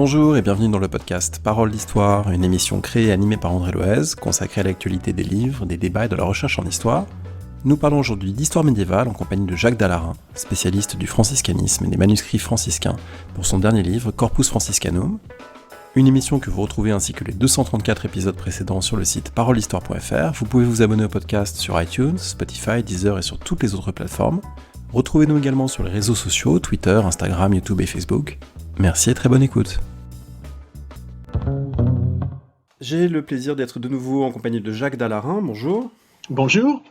Bonjour et bienvenue dans le podcast Parole d'Histoire, une émission créée et animée par André Loez, consacrée à l'actualité des livres, des débats et de la recherche en histoire. Nous parlons aujourd'hui d'histoire médiévale en compagnie de Jacques Dallarin, spécialiste du franciscanisme et des manuscrits franciscains, pour son dernier livre Corpus Franciscanum. Une émission que vous retrouvez ainsi que les 234 épisodes précédents sur le site parolehistoire.fr. Vous pouvez vous abonner au podcast sur iTunes, Spotify, Deezer et sur toutes les autres plateformes. Retrouvez-nous également sur les réseaux sociaux, Twitter, Instagram, YouTube et Facebook. Merci et très bonne écoute. J'ai le plaisir d'être de nouveau en compagnie de Jacques Dallarin. Bonjour. Bonjour.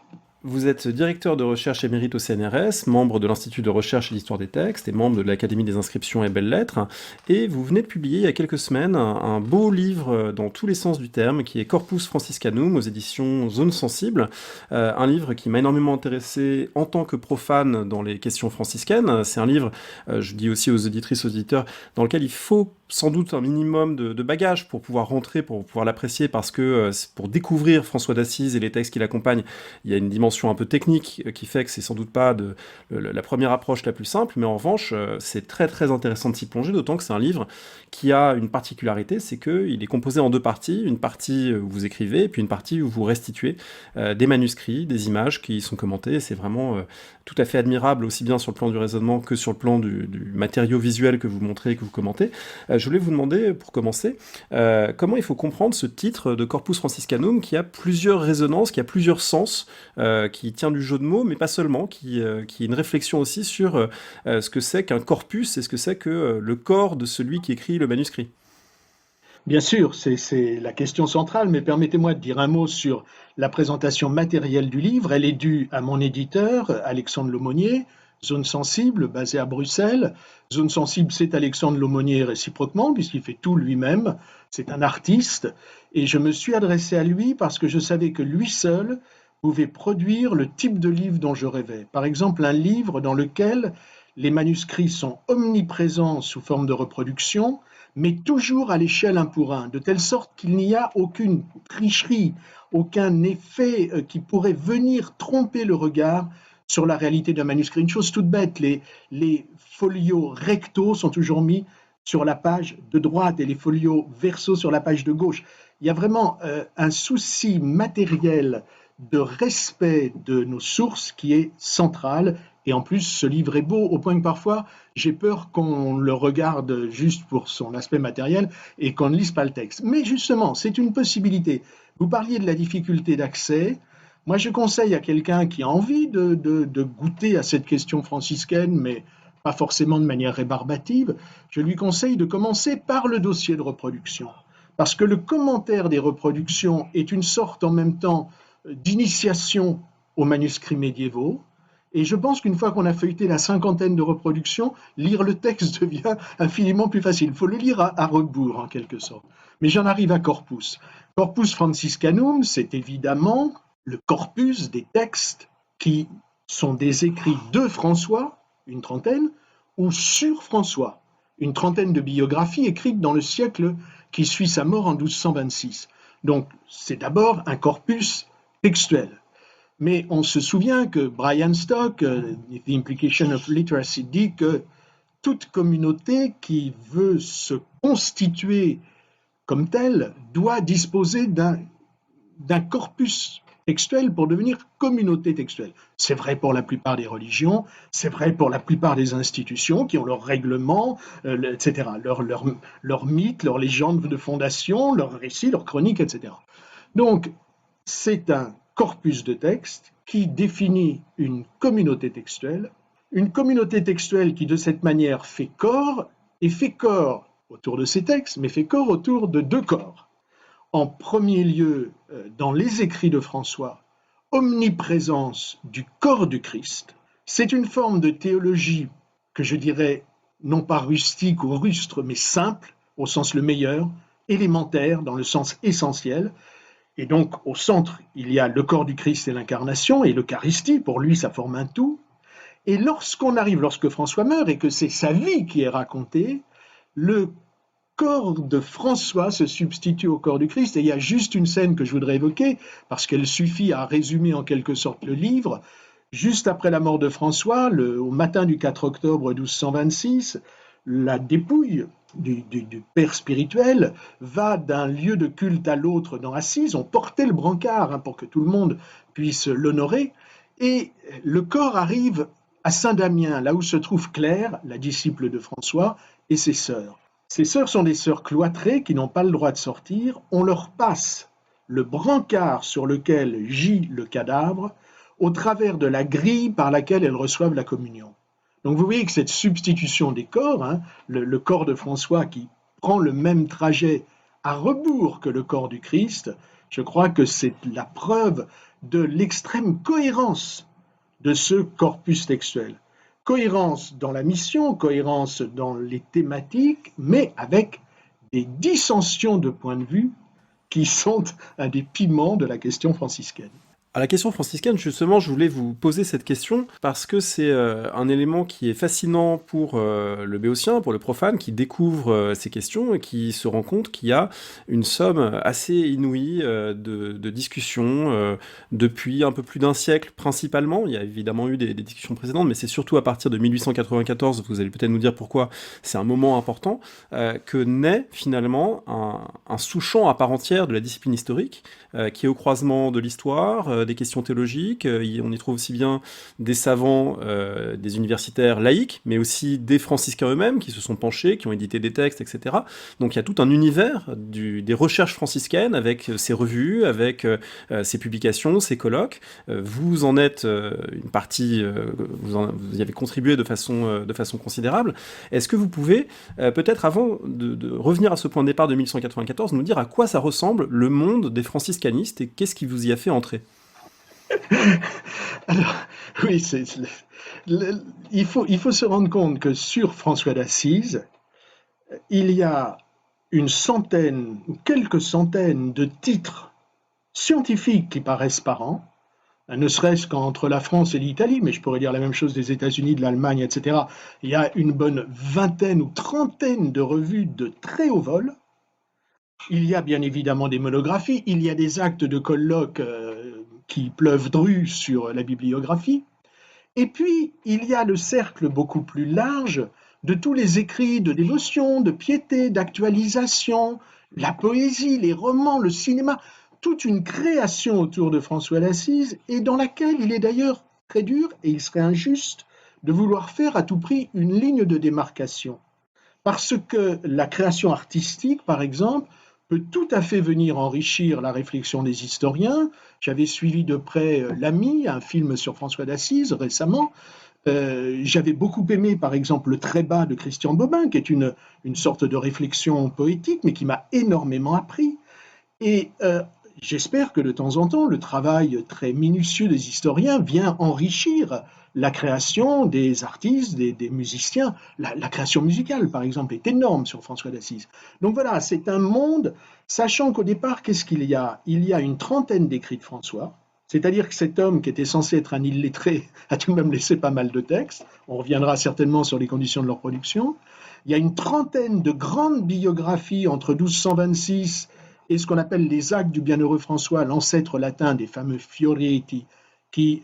Vous êtes directeur de recherche émérite au CNRS, membre de l'Institut de recherche et d'histoire des textes et membre de l'Académie des inscriptions et belles-lettres. Et vous venez de publier il y a quelques semaines un beau livre dans tous les sens du terme qui est Corpus Franciscanum aux éditions Zone Sensible. Un livre qui m'a énormément intéressé en tant que profane dans les questions franciscaines. C'est un livre, je dis aussi aux auditrices, aux auditeurs, dans lequel il faut sans doute un minimum de bagages pour pouvoir rentrer, pour pouvoir l'apprécier, parce que pour découvrir François d'Assise et les textes qui l'accompagnent, il y a une dimension un peu technique qui fait que c'est sans doute pas la première approche la plus simple, mais en revanche, c'est très très intéressant de s'y plonger, d'autant que c'est un livre qui a une particularité, c'est qu'il est composé en deux parties, une partie où vous écrivez, et puis une partie où vous restituez des manuscrits, des images qui sont commentées, et c'est vraiment tout à fait admirable, aussi bien sur le plan du raisonnement que sur le plan du matériau visuel que vous montrez et que vous commentez. Je voulais vous demander, pour commencer, comment il faut comprendre ce titre de Corpus Franciscanum qui a plusieurs résonances, qui a plusieurs sens, qui tient du jeu de mots, mais pas seulement, qui est une réflexion aussi sur ce que c'est qu'un corpus et ce que c'est que le corps de celui qui écrit le manuscrit. Bien sûr, c'est la question centrale, mais permettez-moi de dire un mot sur la présentation matérielle du livre. Elle est due à mon éditeur, Alexandre Lemonnier, Zone Sensible, basé à Bruxelles. Zone Sensible, c'est Alexandre Lemonnier réciproquement, puisqu'il fait tout lui-même. C'est un artiste. Et je me suis adressé à lui parce que je savais que lui seul pouvait produire le type de livre dont je rêvais. Par exemple, un livre dans lequel les manuscrits sont omniprésents sous forme de reproduction, mais toujours à l'échelle 1 pour 1, de telle sorte qu'il n'y a aucune tricherie, aucun effet qui pourrait venir tromper le regard sur la réalité d'un manuscrit. Une chose toute bête, les folios recto sont toujours mis sur la page de droite et les folios verso sur la page de gauche. Il y a vraiment un souci matériel de respect de nos sources qui est central. Et en plus, ce livre est beau au point que parfois, j'ai peur qu'on le regarde juste pour son aspect matériel et qu'on ne lise pas le texte. Mais justement, c'est une possibilité. Vous parliez de la difficulté d'accès. Moi, je conseille à quelqu'un qui a envie de goûter à cette question franciscaine, mais pas forcément de manière rébarbative, je lui conseille de commencer par le dossier de reproduction. Parce que le commentaire des reproductions est une sorte en même temps d'initiation aux manuscrits médiévaux. Et je pense qu'une fois qu'on a feuilleté la 50aine de reproductions, lire le texte devient infiniment plus facile. Il faut le lire à rebours, en quelque sorte. Mais j'en arrive à Corpus. Corpus Franciscanum, c'est évidemment le corpus des textes qui sont des écrits de François, une trentaine, ou sur François, une trentaine de biographies écrites dans le siècle qui suit sa mort en 1226. Donc, c'est d'abord un corpus textuel. Mais on se souvient que Brian Stock, The Implication of Literacy, dit que toute communauté qui veut se constituer comme telle doit disposer d'un corpus textuel pour devenir communauté textuelle. C'est vrai pour la plupart des religions, c'est vrai pour la plupart des institutions qui ont leurs règlements, etc., leurs mythes, leurs légendes de fondation, leurs récits, leurs chroniques, etc. Donc, c'est un corpus de textes qui définit une communauté textuelle qui de cette manière fait corps autour de ces textes, mais fait corps autour de deux corps. En premier lieu, dans les écrits de François, omniprésence du corps du Christ. C'est une forme de théologie que je dirais non pas rustique ou rustre, mais simple, au sens le meilleur, élémentaire, dans le sens essentiel. Et donc, au centre, il y a le corps du Christ et l'incarnation, et l'Eucharistie, pour lui, ça forme un tout. Et lorsque François meurt et que c'est sa vie qui est racontée, le corps de François se substitue au corps du Christ. Et il y a juste une scène que je voudrais évoquer, parce qu'elle suffit à résumer en quelque sorte le livre. Juste après la mort de François, au matin du 4 octobre 1226, la dépouille du père spirituel va d'un lieu de culte à l'autre dans Assise. On portait le brancard pour que tout le monde puisse l'honorer. Et le corps arrive à Saint-Damien, là où se trouve Claire, la disciple de François, et ses sœurs. Ces sœurs sont des sœurs cloîtrées qui n'ont pas le droit de sortir. On leur passe le brancard sur lequel gît le cadavre au travers de la grille par laquelle elles reçoivent la communion. Donc vous voyez que cette substitution des corps, le corps de François qui prend le même trajet à rebours que le corps du Christ, je crois que c'est la preuve de l'extrême cohérence de ce corpus textuel. Cohérence dans la mission, cohérence dans les thématiques, mais avec des dissensions de point de vue qui sont un des piments de la question franciscaine. À la question franciscaine, justement, je voulais vous poser cette question parce que c'est un élément qui est fascinant pour le béotien, pour le profane, qui découvre ces questions et qui se rend compte qu'il y a une somme assez inouïe de discussions depuis un peu plus d'un siècle principalement. Il y a évidemment eu des discussions précédentes, mais c'est surtout à partir de 1894, vous allez peut-être nous dire pourquoi c'est un moment important, que naît finalement un sous-champ à part entière de la discipline historique, qui est au croisement de l'histoire, des questions théologiques, on y trouve aussi bien des savants, des universitaires laïcs, mais aussi des franciscains eux-mêmes qui se sont penchés, qui ont édité des textes, etc. Donc il y a tout un univers des recherches franciscaines avec ses revues, avec ses publications, ses colloques. Vous en êtes une partie, vous y avez contribué de façon considérable. Est-ce que vous pouvez, peut-être avant de revenir à ce point de départ de 1194, nous dire à quoi ça ressemble le monde des franciscanistes et qu'est-ce qui vous y a fait entrer ? Alors, oui, il faut se rendre compte que sur François d'Assise, il y a une centaine ou quelques centaines de titres scientifiques qui paraissent par an, ne serait-ce qu'entre la France et l'Italie, mais je pourrais dire la même chose des États-Unis, de l'Allemagne, etc. Il y a une bonne vingtaine ou trentaine de revues de très haut vol. Il y a bien évidemment des monographies, il y a des actes de colloques qui pleuvent dru sur la bibliographie. Et puis, il y a le cercle beaucoup plus large de tous les écrits de dévotion, de piété, d'actualisation, la poésie, les romans, le cinéma, toute une création autour de François d'Assise et dans laquelle il est d'ailleurs très dur et il serait injuste de vouloir faire à tout prix une ligne de démarcation. Parce que la création artistique, par exemple, peut tout à fait venir enrichir la réflexion des historiens. J'avais suivi de près L'Ami, un film sur François d'Assise récemment. J'avais beaucoup aimé, par exemple, Le Trébat de Christian Bobin, qui est une sorte de réflexion poétique, mais qui m'a énormément appris. Et j'espère que de temps en temps, le travail très minutieux des historiens vient enrichir la création des artistes, des musiciens. La création musicale, par exemple, est énorme sur François d'Assise. Donc voilà, c'est un monde, sachant qu'au départ, qu'est-ce qu'il y a ? Il y a une trentaine d'écrits de François, c'est-à-dire que cet homme qui était censé être un illettré a tout de même laissé pas mal de textes. On reviendra certainement sur les conditions de leur production. Il y a une trentaine de grandes biographies entre 1226 et ce qu'on appelle les actes du bienheureux François, l'ancêtre latin des fameux Fioriti, qui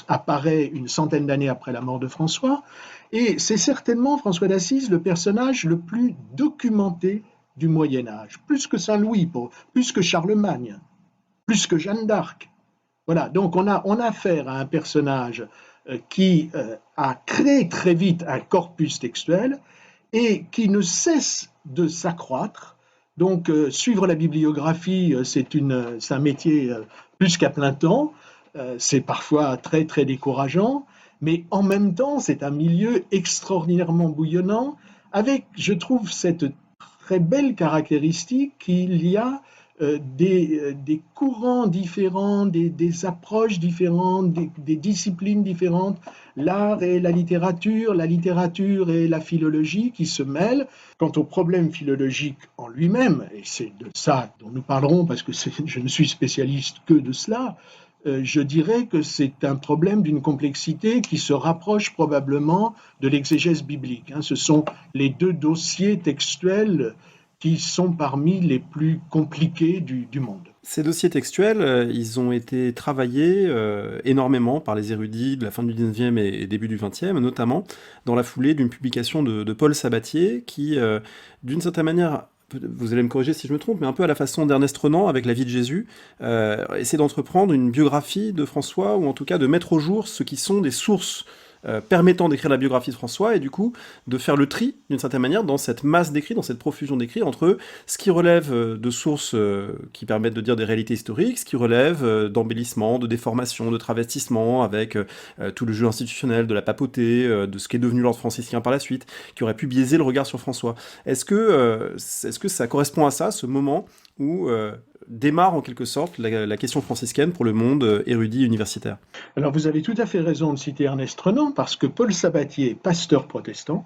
apparaît une centaine d'années après la mort de François. Et c'est certainement, François d'Assise, le personnage le plus documenté du Moyen-Âge, plus que Saint-Louis, plus que Charlemagne, plus que Jeanne d'Arc. Voilà, donc on a affaire à un personnage qui a créé très vite un corpus textuel et qui ne cesse de s'accroître. Donc, suivre la bibliographie, c'est un métier plus qu'à plein temps. C'est parfois très, très décourageant. Mais en même temps, c'est un milieu extraordinairement bouillonnant, avec, je trouve, cette très belle caractéristique qu'il y a des courants différents, des approches différentes, des disciplines différentes, l'art et la littérature et la philologie qui se mêlent. Quant au problème philologique en lui-même, et c'est de ça dont nous parlerons parce que je ne suis spécialiste que de cela, je dirais que c'est un problème d'une complexité qui se rapproche probablement de l'exégèse biblique. Ce sont les deux dossiers textuels qui sont parmi les plus compliqués du monde. Ces dossiers textuels, ils ont été travaillés énormément par les érudits de la fin du 19e et début du 20e, notamment dans la foulée d'une publication de Paul Sabatier qui, d'une certaine manière, vous allez me corriger si je me trompe, mais un peu à la façon d'Ernest Renan avec la vie de Jésus, essaie d'entreprendre une biographie de François, ou en tout cas de mettre au jour ce qui sont des sources permettant d'écrire la biographie de François, et du coup de faire le tri, d'une certaine manière, dans cette masse d'écrits, dans cette profusion d'écrits, entre ce qui relève de sources qui permettent de dire des réalités historiques, ce qui relève d'embellissement, de déformation, de travestissement, avec tout le jeu institutionnel, de la papauté, de ce qui est devenu l'ordre franciscain par la suite, qui aurait pu biaiser le regard sur François. Est-ce que ça correspond à ça, ce moment où démarre en quelque sorte la question franciscaine pour le monde érudit universitaire? Alors vous avez tout à fait raison de citer Ernest Renan, parce que Paul Sabatier, pasteur protestant,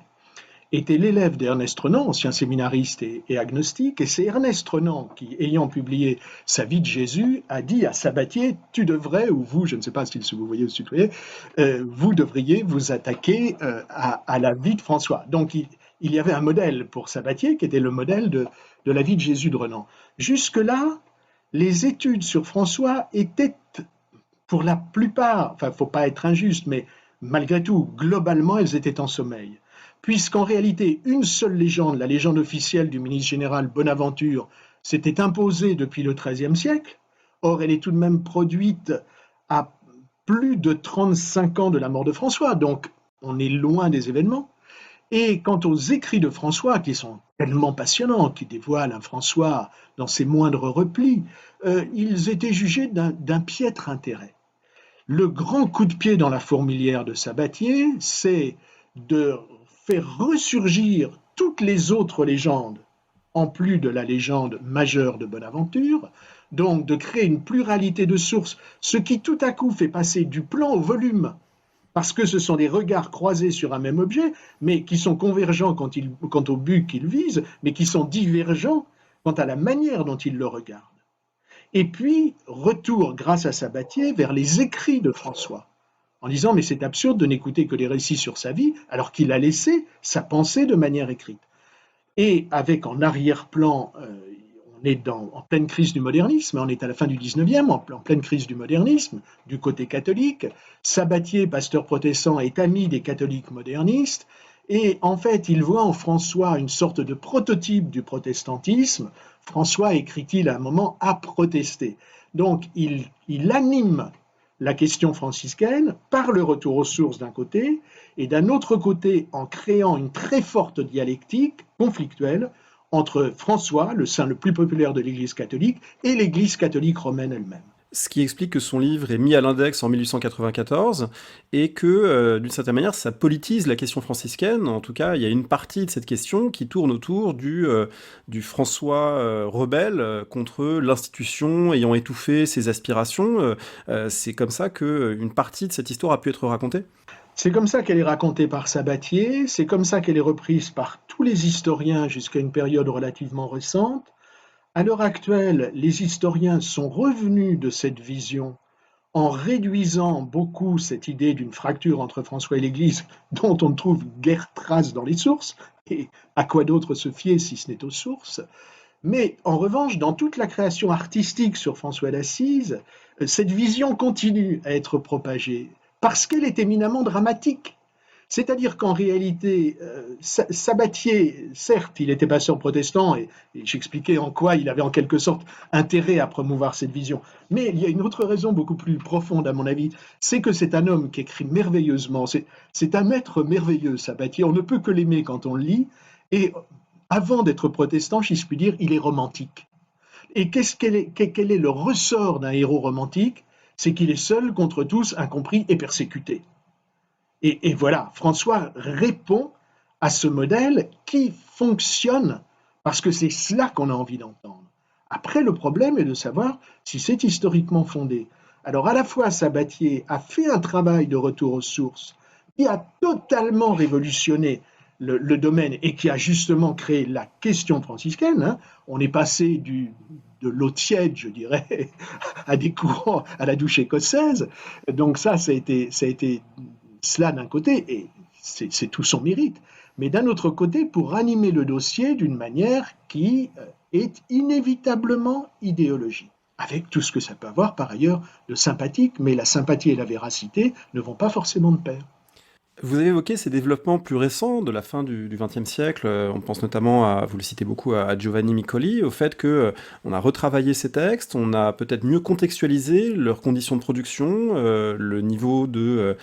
était l'élève d'Ernest Renan, ancien séminariste et agnostique, et c'est Ernest Renan qui, ayant publié sa vie de Jésus, a dit à Sabatier, tu devrais, ou vous, je ne sais pas si vous voyez ou se tutoyez, vous devriez vous attaquer à la vie de François. Donc il y avait un modèle pour Sabatier qui était le modèle de la vie de Jésus de Renan. Jusque-là, les études sur François étaient, pour la plupart, enfin, il ne faut pas être injuste, mais malgré tout, globalement, elles étaient en sommeil. Puisqu'en réalité, une seule légende, la légende officielle du ministre général Bonaventure, s'était imposée depuis le XIIIe siècle. Or, elle est tout de même produite à plus de 35 ans de la mort de François, donc on est loin des événements. Et quant aux écrits de François, qui sont tellement passionnants, qui dévoilent un François dans ses moindres replis, ils étaient jugés d'un piètre intérêt. Le grand coup de pied dans la fourmilière de Sabatier, c'est de faire ressurgir toutes les autres légendes, en plus de la légende majeure de Bonaventure, donc de créer une pluralité de sources, ce qui tout à coup fait passer du plan au volume, parce que ce sont des regards croisés sur un même objet, mais qui sont convergents quant au but qu'ils visent, mais qui sont divergents quant à la manière dont ils le regardent. Et puis, retour, grâce à Sabatier, vers les écrits de François, en disant mais c'est absurde de n'écouter que les récits sur sa vie, alors qu'il a laissé sa pensée de manière écrite. Et avec en arrière-plan, on est en pleine crise du modernisme, on est à la fin du 19e, en pleine crise du modernisme, du côté catholique. Sabatier, pasteur protestant, est ami des catholiques modernistes, et en fait, il voit en François une sorte de prototype du protestantisme. François, écrit-il à un moment, a protesté. Donc, il anime la question franciscaine par le retour aux sources d'un côté, et d'un autre côté en créant une très forte dialectique conflictuelle entre François, le saint le plus populaire de l'Église catholique, et l'Église catholique romaine elle-même. Ce qui explique que son livre est mis à l'index en 1894 et que, d'une certaine manière, ça politise la question franciscaine. En tout cas, il y a une partie de cette question qui tourne autour du François rebelle contre l'institution ayant étouffé ses aspirations. C'est comme ça qu'une partie de cette histoire a pu être racontée. C'est comme ça qu'elle est racontée par Sabatier, c'est comme ça qu'elle est reprise par tous les historiens jusqu'à une période relativement récente. À l'heure actuelle, les historiens sont revenus de cette vision en réduisant beaucoup cette idée d'une fracture entre François et l'Église, dont on ne trouve guère trace dans les sources, et à quoi d'autre se fier si ce n'est aux sources. Mais en revanche, dans toute la création artistique sur François d'Assise, cette vision continue à être propagée, parce qu'elle est éminemment dramatique. C'est-à-dire qu'en réalité, Sabatier, certes, il était pasteur protestant, et j'expliquais en quoi il avait en quelque sorte intérêt à promouvoir cette vision. Mais il y a une autre raison beaucoup plus profonde, à mon avis, c'est que c'est un homme qui écrit merveilleusement, c'est un maître merveilleux, Sabatier, on ne peut que l'aimer quand on le lit, et avant d'être protestant, si je puis dire, il est romantique. Et quel est le ressort d'un héros romantique? C'est qu'il est seul contre tous, incompris et persécuté. Et voilà, François répond à ce modèle qui fonctionne parce que c'est cela qu'on a envie d'entendre. Après, le problème est de savoir si c'est historiquement fondé. Alors, à la fois, Sabatier a fait un travail de retour aux sources qui a totalement révolutionné le domaine et qui a justement créé la question franciscaine. Hein. On est passé de l'eau tiède, je dirais, à des courants, à la douche écossaise. Donc ça a été cela d'un côté, et c'est tout son mérite, mais d'un autre côté, pour animer le dossier d'une manière qui est inévitablement idéologique. avec tout ce que ça peut avoir par ailleurs de sympathique, mais la sympathie et la véracité ne vont pas forcément de pair. Vous avez évoqué ces développements plus récents de la fin du XXe siècle. On pense notamment à, vous le citez beaucoup, à Giovanni Miccoli, au fait que on a retravaillé ces textes, on a peut-être mieux contextualisé leurs conditions de production, le niveau de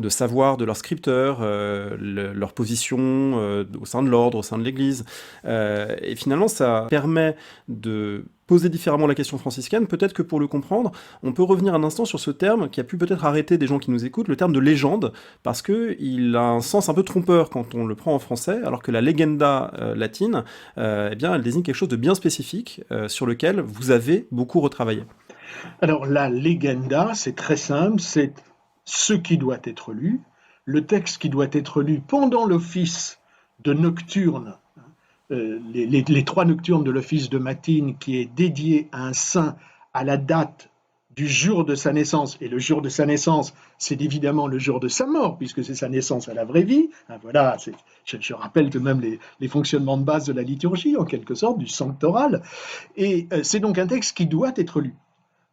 savoir de leurs scripteurs, leur position au sein de l'ordre, au sein de l'Église. Et finalement, ça permet de poser différemment la question franciscaine. Peut-être que pour le comprendre, on peut revenir un instant sur ce terme qui a pu peut-être arrêter des gens qui nous écoutent, le terme de légende, parce qu'il a un sens un peu trompeur quand on le prend en français, alors que la legenda latine, eh bien, elle désigne quelque chose de bien spécifique sur lequel vous avez beaucoup retravaillé. Alors la legenda, c'est très simple, c'est ce qui doit être lu, le texte qui doit être lu pendant l'office de nocturne, les trois nocturnes de l'office de matine qui est dédié à un saint à la date du jour de sa naissance, et le jour de sa naissance, c'est évidemment le jour de sa mort, puisque c'est sa naissance à la vraie vie. Voilà, je rappelle que même les fonctionnements de base de la liturgie, en quelque sorte, du sanctoral, et c'est donc un texte qui doit être lu.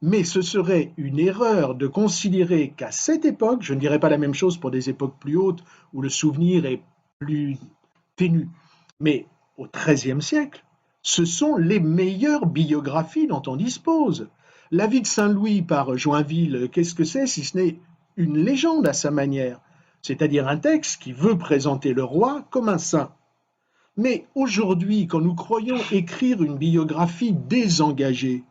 Mais ce serait une erreur de considérer qu'à cette époque, je ne dirais pas la même chose pour des époques plus hautes où le souvenir est plus ténu, mais au XIIIe siècle, ce sont les meilleures biographies dont on dispose. La vie de Saint-Louis par Joinville, qu'est-ce que c'est si ce n'est une légende à sa manière, c'est-à-dire un texte qui veut présenter le roi comme un saint. Mais aujourd'hui, quand nous croyons écrire une biographie désengagée,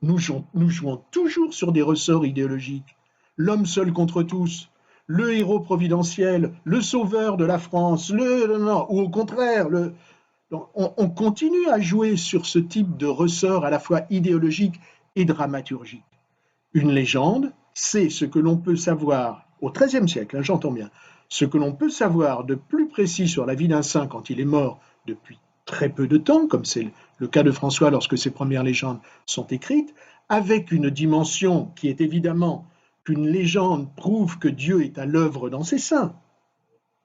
nous jouons toujours sur des ressorts idéologiques. L'homme seul contre tous, le héros providentiel, le sauveur de la France, non, ou au contraire, on continue à jouer sur ce type de ressort à la fois idéologique et dramaturgique. Une légende, c'est ce que l'on peut savoir au XIIIe siècle, hein, j'entends bien, ce que l'on peut savoir de plus précis sur la vie d'un saint quand il est mort depuis très peu de temps, comme c'est le cas de François lorsque ses premières légendes sont écrites, avec une dimension qui est évidemment qu'une légende prouve que Dieu est à l'œuvre dans ses saints.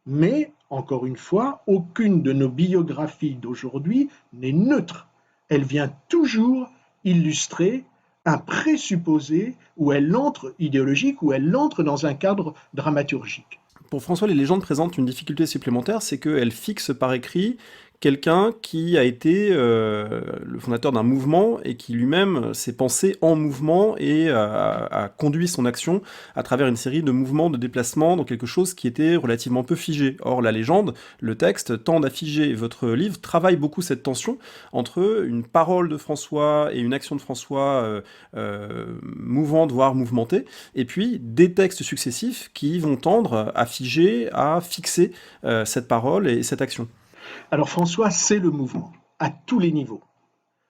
Mais, encore une fois, aucune de nos biographies d'aujourd'hui n'est neutre. Elle vient toujours illustrer un présupposé où elle entre idéologique, où elle entre dans un cadre dramaturgique. Pour François, les légendes présentent une difficulté supplémentaire, c'est qu'elles fixent par écrit quelqu'un qui a été le fondateur d'un mouvement et qui lui-même s'est pensé en mouvement et a conduit son action à travers une série de mouvements, de déplacements dans quelque chose qui était relativement peu figé. Or, la légende, le texte, tend à figer. Votre livre travaille beaucoup cette tension entre une parole de François et une action de François mouvante, voire mouvementée, et puis des textes successifs qui vont tendre à figer, à fixer cette parole et cette action. Alors François, c'est le mouvement, à tous les niveaux.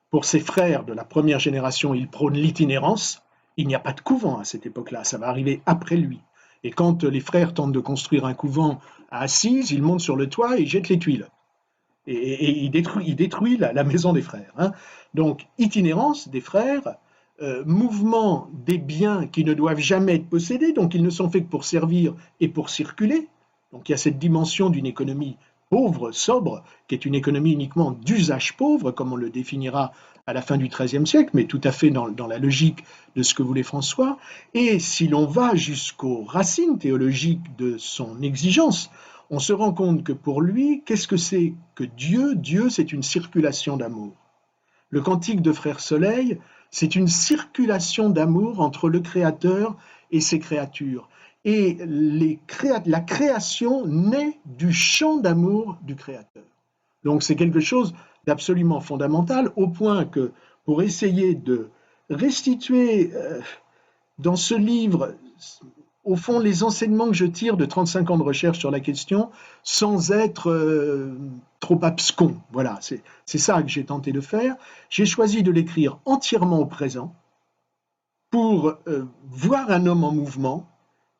Pour ses frères de la première génération, il prône l'itinérance. Il n'y a pas de couvent à cette époque-là, ça va arriver après lui. Et quand les frères tentent de construire un couvent à Assise, il monte sur le toit et jette les tuiles. Et il détruit la maison des frères. Hein. Donc, itinérance des frères, mouvement des biens qui ne doivent jamais être possédés, donc ils ne sont faits que pour servir et pour circuler. Donc il y a cette dimension d'une économie pauvre, sobre, qui est une économie uniquement d'usage pauvre, comme on le définira à la fin du XIIIe siècle, mais tout à fait dans la logique de ce que voulait François. Et si l'on va jusqu'aux racines théologiques de son exigence, on se rend compte que pour lui, qu'est-ce que c'est que Dieu? Dieu, c'est une circulation d'amour. Le cantique de Frère Soleil, c'est une circulation d'amour entre le Créateur et ses créatures. Et la création naît du chant d'amour du Créateur. Donc c'est quelque chose d'absolument fondamental, au point que pour essayer de restituer dans ce livre, au fond, les enseignements que je tire de 35 ans de recherche sur la question, sans être trop abscons. Voilà, c'est ça que j'ai tenté de faire. J'ai choisi de l'écrire entièrement au présent, pour voir un homme en mouvement,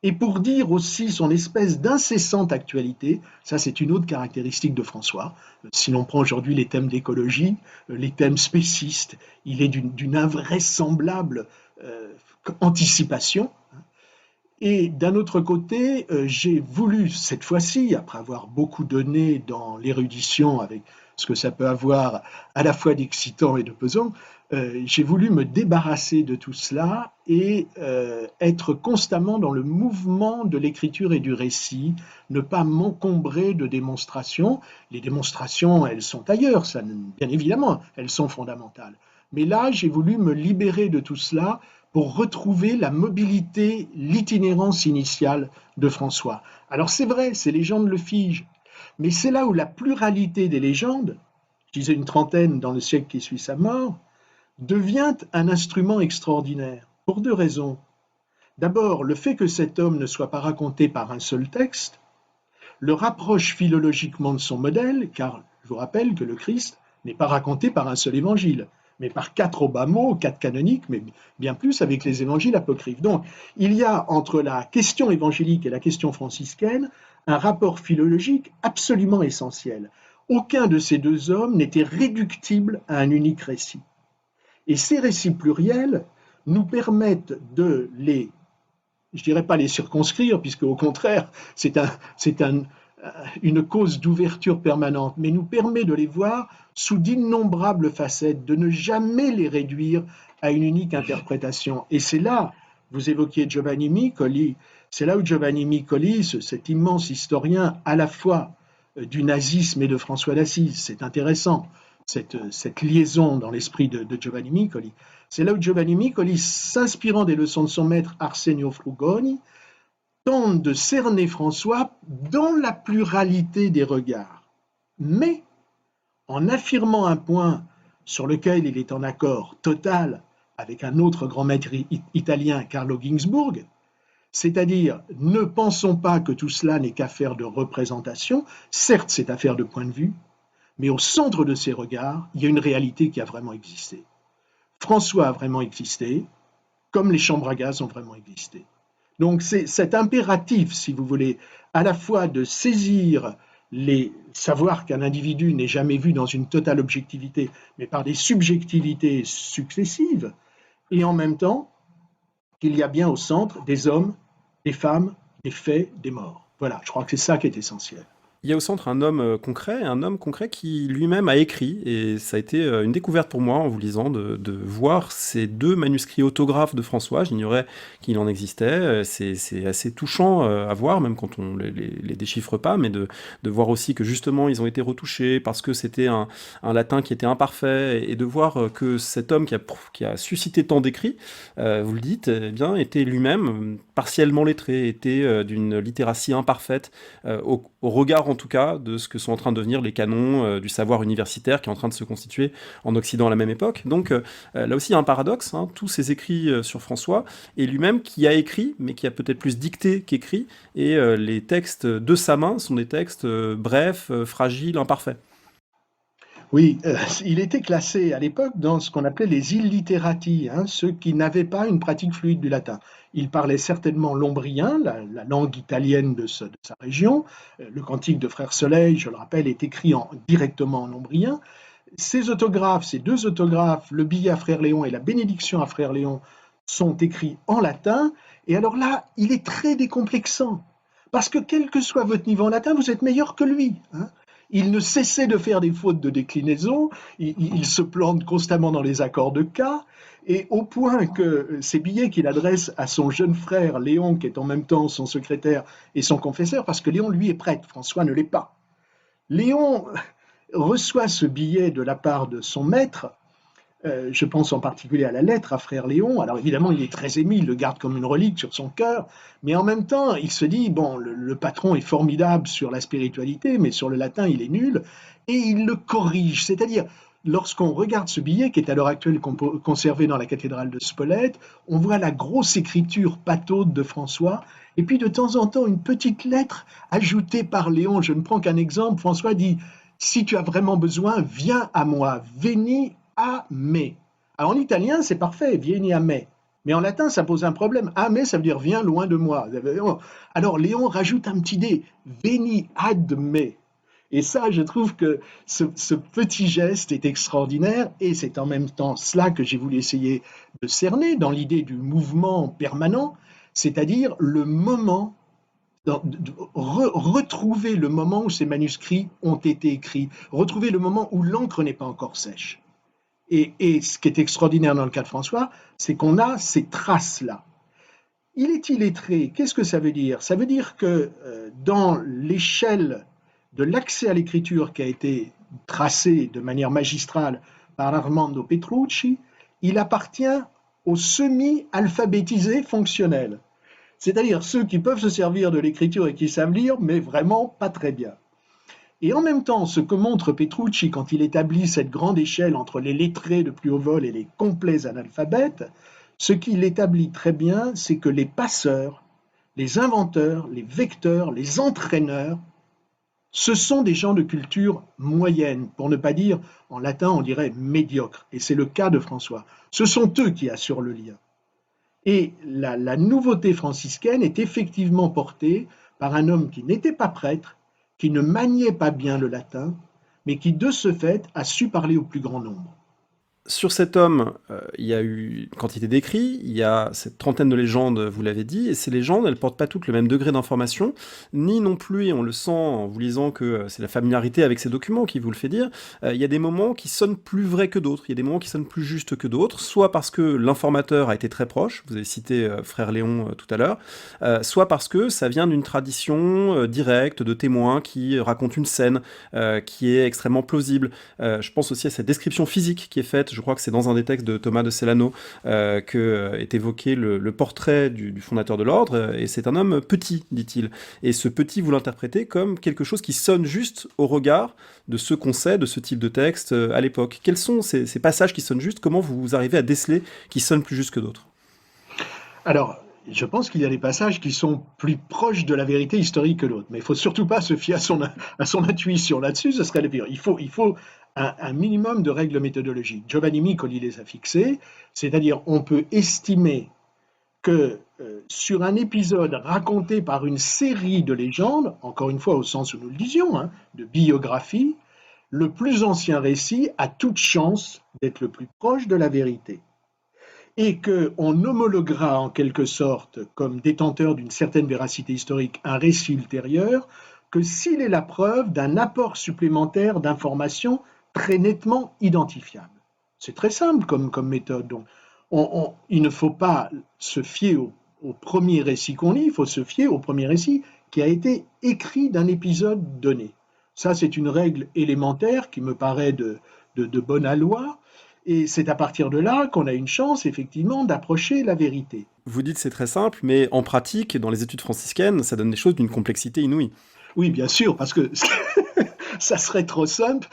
et pour dire aussi son espèce d'incessante actualité. Ça, c'est une autre caractéristique de François. Si l'on prend aujourd'hui les thèmes d'écologie, les thèmes spécistes, il est d'une invraisemblable anticipation. Et d'un autre côté, j'ai voulu, cette fois-ci, après avoir beaucoup donné dans l'érudition avec ce que ça peut avoir à la fois d'excitant et de pesant, j'ai voulu me débarrasser de tout cela et être constamment dans le mouvement de l'écriture et du récit, ne pas m'encombrer de démonstrations. Les démonstrations, elles sont ailleurs, ça, bien évidemment, elles sont fondamentales. Mais là, j'ai voulu me libérer de tout cela pour retrouver la mobilité, l'itinérance initiale de François. Alors c'est vrai, ces légendes le figent, mais c'est là où la pluralité des légendes, je disais une trentaine dans le siècle qui suit sa mort, devient un instrument extraordinaire, pour deux raisons. D'abord, le fait que cet homme ne soit pas raconté par un seul texte le rapproche philologiquement de son modèle, car je vous rappelle que le Christ n'est pas raconté par un seul évangile, mais par quatre obamos, quatre canoniques, mais bien plus avec les évangiles apocryphes. Donc, il y a entre la question évangélique et la question franciscaine un rapport philologique absolument essentiel. Aucun de ces deux hommes n'était réductible à un unique récit. Et ces récits pluriels nous permettent de les, je dirais pas les circonscrire, puisque au contraire, une cause d'ouverture permanente, mais nous permet de les voir sous d'innombrables facettes, de ne jamais les réduire à une unique interprétation. Et c'est là, vous évoquiez Giovanni Micoli, c'est là où Giovanni Micoli, cet immense historien à la fois du nazisme et de François d'Assise, c'est intéressant, cette liaison dans l'esprit de Giovanni Micoli. C'est là où Giovanni Micoli, s'inspirant des leçons de son maître Arsenio Frugoni, tente de cerner François dans la pluralité des regards, mais en affirmant un point sur lequel il est en accord total avec un autre grand maître italien, Carlo Ginzburg, c'est-à-dire ne pensons pas que tout cela n'est qu'affaire de représentation, certes c'est affaire de point de vue, mais au centre de ces regards, il y a une réalité qui a vraiment existé. François a vraiment existé, comme les chambres à gaz ont vraiment existé. Donc c'est cet impératif, si vous voulez, à la fois de saisir savoir qu'un individu n'est jamais vu dans une totale objectivité, mais par des subjectivités successives, et en même temps qu'il y a bien au centre des hommes, des femmes, des faits, des morts. Voilà, je crois que c'est ça qui est essentiel. Il y a au centre un homme concret qui lui-même a écrit, et ça a été une découverte pour moi en vous lisant de voir ces deux manuscrits autographes de François. J'ignorais qu'il en existait. C'est assez touchant à voir, même quand on les déchiffre pas, mais de voir aussi que justement ils ont été retouchés parce que c'était un latin qui était imparfait, et de voir que cet homme qui a suscité tant d'écrits, vous le dites, eh bien, était lui-même partiellement lettré, était d'une littératie imparfaite au regard en tout cas de ce que sont en train de devenir les canons du savoir universitaire qui est en train de se constituer en Occident à la même époque. Donc là aussi il y a un paradoxe, hein, tous ces écrits sur François, et lui-même qui a écrit, mais qui a peut-être plus dicté qu'écrit, et les textes de sa main sont des textes brefs, fragiles, imparfaits. Oui, il était classé à l'époque dans ce qu'on appelait les illiterati, hein, ceux qui n'avaient pas une pratique fluide du latin. Il parlait certainement l'ombrien, la langue italienne de sa région. Le cantique de Frère Soleil, je le rappelle, est écrit directement en ombrien. Ces deux autographes, le billet à Frère Léon et la bénédiction à Frère Léon, sont écrits en latin. Et alors là, il est très décomplexant. Parce que quel que soit votre niveau en latin, vous êtes meilleur que lui, hein. Il ne cessait de faire des fautes de déclinaison, il se plante constamment dans les accords de cas, et au point que ces billets qu'il adresse à son jeune frère Léon, qui est en même temps son secrétaire et son confesseur, parce que Léon, lui, est prêtre, François ne l'est pas. Léon reçoit ce billet de la part de son maître. Je pense en particulier à la lettre à Frère Léon. Alors évidemment, il est très ému, il le garde comme une relique sur son cœur, mais en même temps, il se dit, bon, le patron est formidable sur la spiritualité, mais sur le latin, il est nul, et il le corrige. C'est-à-dire, lorsqu'on regarde ce billet, qui est à l'heure actuelle conservé dans la cathédrale de Spolète, on voit la grosse écriture pataude de François, et puis de temps en temps, une petite lettre ajoutée par Léon. Je ne prends qu'un exemple. François dit, si tu as vraiment besoin, viens à moi, veni a me. Alors en italien, c'est parfait, vieni a me. Mais en latin, ça pose un problème. A me, ça veut dire viens loin de moi. Alors Léon rajoute un petit dé, veni ad me. Et ça, je trouve que ce petit geste est extraordinaire, et c'est en même temps cela que j'ai voulu essayer de cerner dans l'idée du mouvement permanent. c'est-à-dire le moment, retrouver le moment où ces manuscrits ont été écrits, retrouver le moment où l'encre n'est pas encore sèche. Et ce qui est extraordinaire dans le cas de François, c'est qu'on a ces traces-là. Il est illettré. Qu'est-ce que ça veut dire? Ça veut dire que dans l'échelle de l'accès à l'écriture qui a été tracée de manière magistrale par Armando Petrucci, il appartient aux semi-alphabétisés fonctionnels. C'est-à-dire ceux qui peuvent se servir de l'écriture et qui savent lire, mais vraiment pas très bien. Et en même temps, ce que montre Petrucci quand il établit cette grande échelle entre les lettrés de plus haut vol et les complets analphabètes, ce qu'il établit très bien, c'est que les passeurs, les inventeurs, les vecteurs, les entraîneurs, ce sont des gens de culture moyenne, pour ne pas dire, en latin on dirait médiocre, et c'est le cas de François. Ce sont eux qui assurent le lien. Et la nouveauté franciscaine est effectivement portée par un homme qui n'était pas prêtre, qui ne maniait pas bien le latin, mais qui de ce fait a su parler au plus grand nombre. Sur cet homme, il y a eu une quantité d'écrits, il y a cette trentaine de légendes, vous l'avez dit, et ces légendes, elles portent pas toutes le même degré d'information, ni non plus, et on le sent en vous lisant que c'est la familiarité avec ces documents qui vous le fait dire, il y a des moments qui sonnent plus vrais que d'autres, il y a des moments qui sonnent plus justes que d'autres, soit parce que l'informateur a été très proche, vous avez cité Frère Léon tout à l'heure, soit parce que ça vient d'une tradition directe de témoins qui racontent une scène qui est extrêmement plausible. Je pense aussi à cette description physique qui est faite, je crois que c'est dans un des textes de Thomas de Celano que est évoqué le portrait du fondateur de l'ordre, et c'est un homme petit, dit-il. Et ce petit, vous l'interprétez comme quelque chose qui sonne juste au regard de ce qu'on sait de ce type de texte à l'époque. Quels sont ces passages qui sonnent juste? Comment vous arrivez à déceler qui sonnent plus juste que d'autres? Alors, je pense qu'il y a des passages qui sont plus proches de la vérité historique que d'autres, mais il ne faut surtout pas se fier à son intuition là-dessus, ce serait le pire. Il faut un minimum de règles méthodologiques. Giovanni Micoli les a fixées, c'est-à-dire on peut estimer que sur un épisode raconté par une série de légendes, encore une fois au sens où nous le disions, hein, de biographie, le plus ancien récit a toute chance d'être le plus proche de la vérité. Et qu'on homologuera en quelque sorte, comme détenteur d'une certaine véracité historique, un récit ultérieur, que s'il est la preuve d'un apport supplémentaire d'informations très nettement identifiable. C'est très simple comme méthode. Donc, il ne faut pas se fier au premier récit qu'on lit, il faut se fier au premier récit qui a été écrit d'un épisode donné. Ça, c'est une règle élémentaire qui me paraît de bonne aloi, et c'est à partir de là qu'on a une chance, effectivement, d'approcher la vérité. Vous dites c'est très simple, mais en pratique, dans les études franciscaines, ça donne des choses d'une complexité inouïe. Oui, bien sûr, parce que ça serait très simple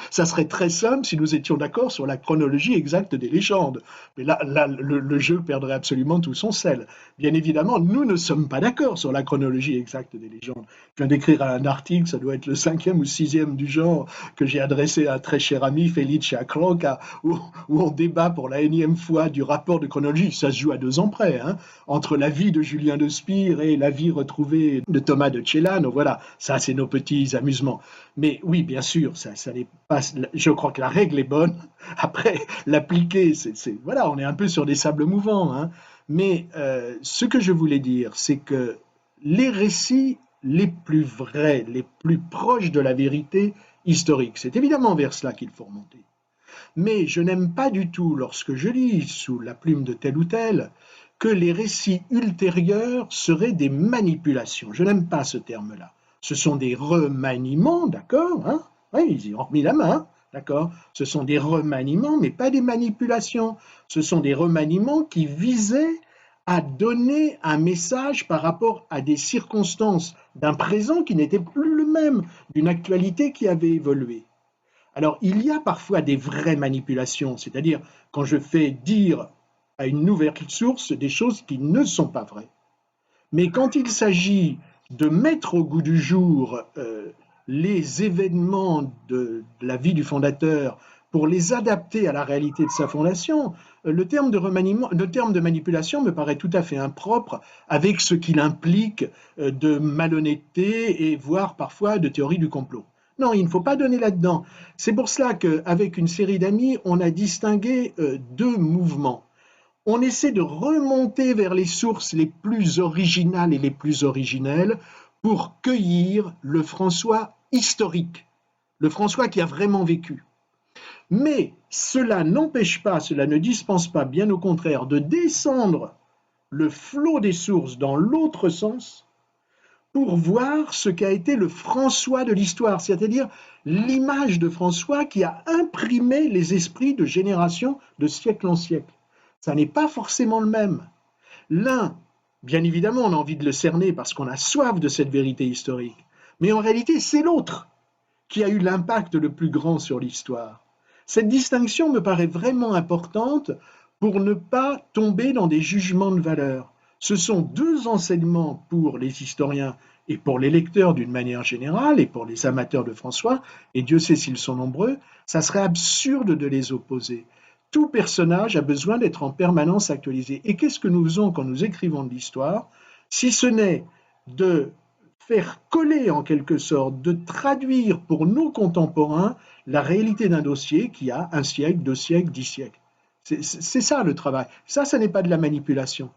si nous étions d'accord sur la chronologie exacte des légendes. Mais là, le jeu perdrait absolument tout son sel. Bien évidemment, nous ne sommes pas d'accord sur la chronologie exacte des légendes. Je viens d'écrire un article, ça doit être le 5e ou 6e du genre, que j'ai adressé à un très cher ami, Felice Acroca, où on débat pour la énième fois du rapport de chronologie. Ça se joue à 2 ans près, hein, entre la vie de Julien de Spire et la vie retrouvée de Thomas de Celano. Voilà, ça c'est nos petits amusements. Mais oui, bien sûr, ça n'est pas. Je crois que la règle est bonne. Après, l'appliquer, voilà, on est un peu sur des sables mouvants. Hein. Mais ce que je voulais dire, c'est que les récits les plus vrais, les plus proches de la vérité historique, c'est évidemment vers cela qu'il faut remonter. Mais je n'aime pas du tout, lorsque je lis sous la plume de tel ou tel, que les récits ultérieurs seraient des manipulations. Je n'aime pas ce terme-là. Ce sont des remaniements, d'accord, hein, oui, ils y ont remis la main, d'accord. Ce sont des remaniements, mais pas des manipulations. Ce sont des remaniements qui visaient à donner un message par rapport à des circonstances d'un présent qui n'était plus le même, d'une actualité qui avait évolué. Alors, il y a parfois des vraies manipulations, c'est-à-dire quand je fais dire à une nouvelle source des choses qui ne sont pas vraies. Mais quand il s'agit de mettre au goût du jour les événements de la vie du fondateur pour les adapter à la réalité de sa fondation, le terme de remaniement, le terme de manipulation me paraît tout à fait impropre avec ce qu'il implique de malhonnêteté et voire parfois de théorie du complot. Non, il ne faut pas donner là-dedans. C'est pour cela qu'avec une série d'amis, on a distingué 2 mouvements. On essaie de remonter vers les sources les plus originales et les plus originelles pour cueillir le François historique, le François qui a vraiment vécu. Mais cela n'empêche pas, cela ne dispense pas, bien au contraire, de descendre le flot des sources dans l'autre sens pour voir ce qu'a été le François de l'histoire, c'est-à-dire l'image de François qui a imprimé les esprits de génération de siècle en siècle. Ça n'est pas forcément le même. L'un, bien évidemment, on a envie de le cerner parce qu'on a soif de cette vérité historique, mais en réalité, c'est l'autre qui a eu l'impact le plus grand sur l'histoire. Cette distinction me paraît vraiment importante pour ne pas tomber dans des jugements de valeur. Ce sont deux enseignements pour les historiens et pour les lecteurs d'une manière générale, et pour les amateurs de François, et Dieu sait s'ils sont nombreux, ça serait absurde de les opposer. Tout personnage a besoin d'être en permanence actualisé. Et qu'est-ce que nous faisons quand nous écrivons de l'histoire, si ce n'est de faire coller en quelque sorte, de traduire pour nos contemporains la réalité d'un dossier qui a 1 siècle, 2 siècles, 10 siècles. C'est ça le travail. Ça n'est pas de la manipulation.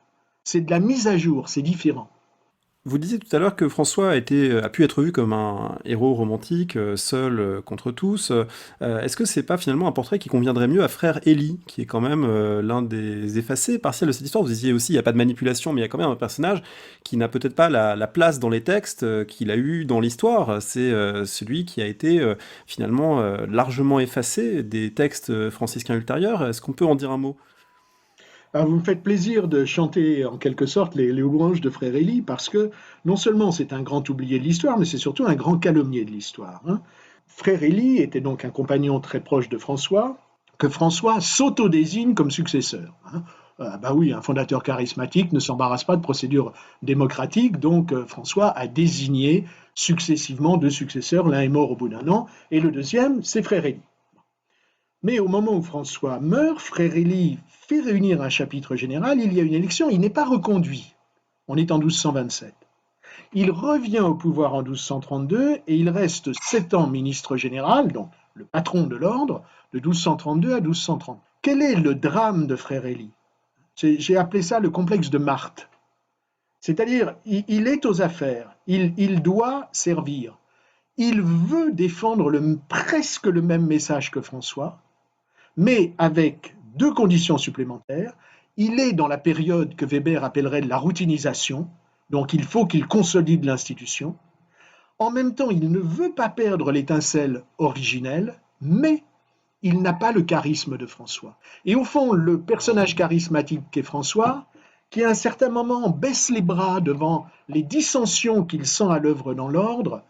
C'est de la mise à jour, c'est différent. Vous disiez tout à l'heure que François a pu être vu comme un héros romantique, seul contre tous. Est-ce que c'est pas finalement un portrait qui conviendrait mieux à Frère Élie, qui est quand même l'un des effacés partiels de cette histoire? Vous disiez aussi, il n'y a pas de manipulation, mais il y a quand même un personnage qui n'a peut-être pas la place dans les textes qu'il a eu dans l'histoire. C'est celui qui a été finalement largement effacé des textes franciscains ultérieurs. Est-ce qu'on peut en dire un mot? Alors, vous me faites plaisir de chanter en quelque sorte les louanges de Frère Élie parce que non seulement c'est un grand oublié de l'histoire, mais c'est surtout un grand calomnier de l'histoire. Frère Élie était donc un compagnon très proche de François, que François s'auto-désigne comme successeur. Bah oui, un fondateur charismatique ne s'embarrasse pas de procédure démocratique, donc François a désigné successivement 2 successeurs, l'un est mort au bout d'1 an, et le deuxième, c'est Frère Élie. Mais au moment où François meurt, Frère Élie fait réunir un chapitre général, il y a une élection, il n'est pas reconduit. On est en 1227. Il revient au pouvoir en 1232 et il reste 7 ans ministre général, donc le patron de l'ordre, de 1232 à 1230. Quel est le drame de Frère Élie? J'ai appelé ça le complexe de Marthe. C'est-à-dire, il est aux affaires, il doit servir. Il veut défendre presque le même message que François, mais avec 2 conditions supplémentaires. Il est dans la période que Weber appellerait la routinisation, donc il faut qu'il consolide l'institution. En même temps, il ne veut pas perdre l'étincelle originelle, mais il n'a pas le charisme de François. Et au fond, le personnage charismatique qu'est François, qui à un certain moment baisse les bras devant les dissensions qu'il sent à l'œuvre dans l'ordre,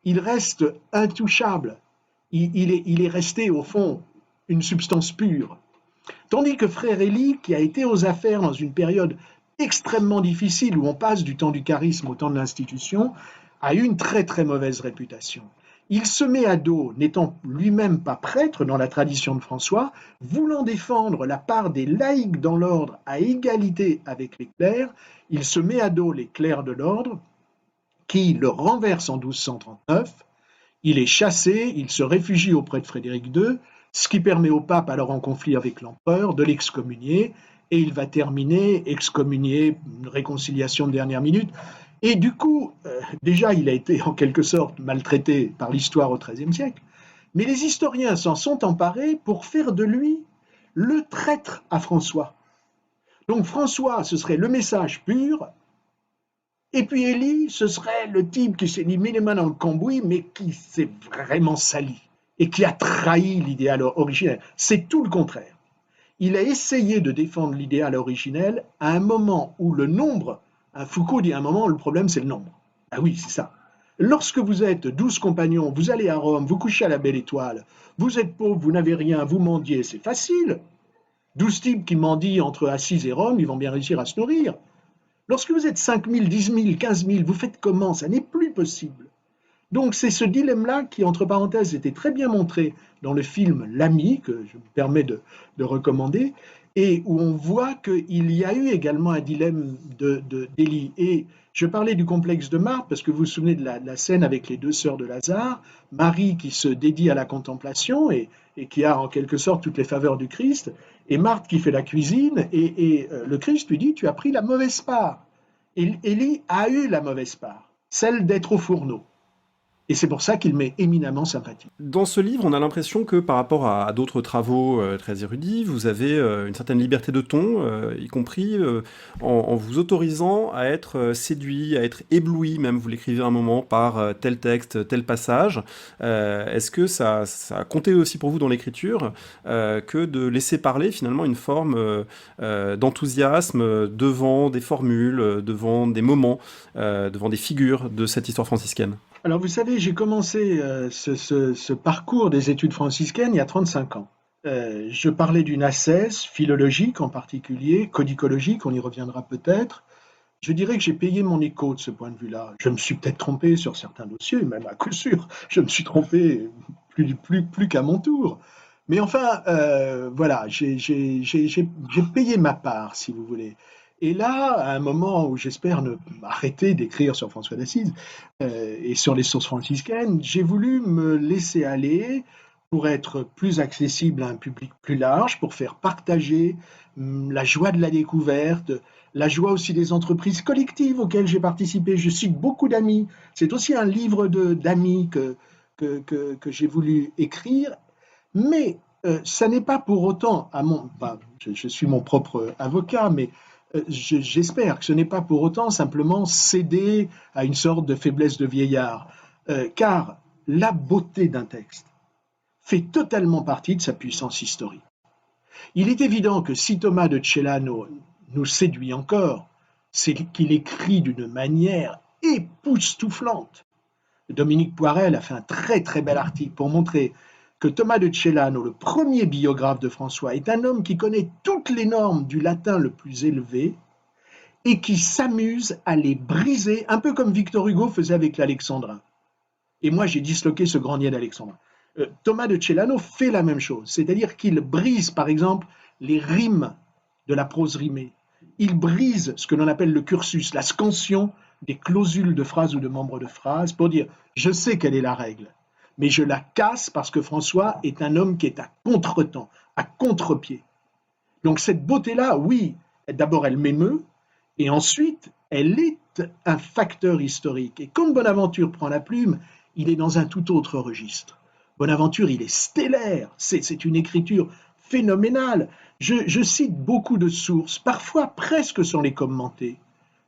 il reste intouchable. Il est resté, au fond, une substance pure. Tandis que Frère Élie, qui a été aux affaires dans une période extrêmement difficile où on passe du temps du charisme au temps de l'institution, a eu une très très mauvaise réputation. Il se met à dos, n'étant lui-même pas prêtre dans la tradition de François, voulant défendre la part des laïcs dans l'ordre à égalité avec les clercs, il se met à dos les clercs de l'ordre qui le renversent en 1239. Il est chassé, il se réfugie auprès de Frédéric II, ce qui permet au pape, alors en conflit avec l'empereur, de l'excommunier, et il va terminer excommunié, une réconciliation de dernière minute. Et du coup, déjà, il a été en quelque sorte maltraité par l'histoire au XIIIe siècle, mais les historiens s'en sont emparés pour faire de lui le traître à François. Donc François, ce serait le message pur, et puis Élie, ce serait le type qui s'est mis les mains dans le cambouis, mais qui s'est vraiment sali et qui a trahi l'idéal originel. C'est tout le contraire. Il a essayé de défendre l'idéal originel à un moment où le nombre, Foucault dit à un moment, le problème c'est le nombre. Ah oui, c'est ça. Lorsque vous êtes 12 compagnons, vous allez à Rome, vous couchez à la Belle Étoile, vous êtes pauvre, vous n'avez rien, vous mendiez, c'est facile. 12 types qui mendient entre Assise et Rome, ils vont bien réussir à se nourrir. Lorsque vous êtes 5 000, 10 000, 15 000, vous faites comment? Ça n'est plus possible. Donc c'est ce dilemme-là qui, entre parenthèses, était très bien montré dans le film L'Ami, que je me permets de recommander, et où on voit qu'il y a eu également un dilemme d'Élie. Et je parlais du complexe de Marthe, parce que vous vous souvenez de la scène avec les 2 sœurs de Lazare, Marie qui se dédie à la contemplation et qui a en quelque sorte toutes les faveurs du Christ, Et Marthe qui fait la cuisine, le Christ lui dit, tu as pris la mauvaise part. Et Élie a eu la mauvaise part, celle d'être au fourneau. Et c'est pour ça qu'il m'est éminemment sympathique. Dans ce livre, on a l'impression que par rapport à d'autres travaux très érudits, vous avez une certaine liberté de ton, y compris en vous autorisant à être séduit, à être ébloui, même vous l'écrivez à un moment, par tel texte, tel passage. Est-ce que ça a compté aussi pour vous dans l'écriture que de laisser parler finalement une forme d'enthousiasme devant des formules, devant des moments, devant des figures de cette histoire franciscaine? Alors vous savez, j'ai commencé ce parcours des études franciscaines il y a 35 ans. Je parlais d'une assesse philologique en particulier, codicologique, on y reviendra peut-être. Je dirais que j'ai payé mon écho de ce point de vue-là. Je me suis peut-être trompé sur certains dossiers, même à coup sûr. Je me suis trompé plus qu'à mon tour. Mais enfin, voilà, j'ai payé ma part, si vous voulez. Et là, à un moment où j'espère ne arrêter d'écrire sur François d'Assise et sur les sources franciscaines, j'ai voulu me laisser aller pour être plus accessible à un public plus large, pour faire partager la joie de la découverte, la joie aussi des entreprises collectives auxquelles j'ai participé. Je cite beaucoup d'amis. C'est aussi un livre d'amis que j'ai voulu écrire, mais ça n'est pas pour autant, je suis mon propre avocat, mais j'espère que ce n'est pas pour autant simplement céder à une sorte de faiblesse de vieillard, car la beauté d'un texte fait totalement partie de sa puissance historique. Il est évident que si Thomas de Celano nous séduit encore, c'est qu'il écrit d'une manière époustouflante. Dominique Poirel a fait un très très bel article pour montrer que Thomas de Celano, le premier biographe de François, est un homme qui connaît toutes les normes du latin le plus élevé et qui s'amuse à les briser, un peu comme Victor Hugo faisait avec l'Alexandrin. Et moi, j'ai disloqué ce grenier d'Alexandrin. Thomas de Celano fait la même chose, c'est-à-dire qu'il brise, par exemple, les rimes de la prose rimée. Il brise ce que l'on appelle le cursus, la scansion des clausules de phrase ou de membres de phrase pour dire « je sais quelle est la règle, mais je la casse parce que François est un homme qui est à contre-temps, à contre-pied. » Donc cette beauté-là, oui, d'abord elle m'émeut, et ensuite elle est un facteur historique. Et quand Bonaventure prend la plume, il est dans un tout autre registre. Bonaventure, il est stellaire, c'est une écriture phénoménale. Je cite beaucoup de sources, parfois presque sans les commenter.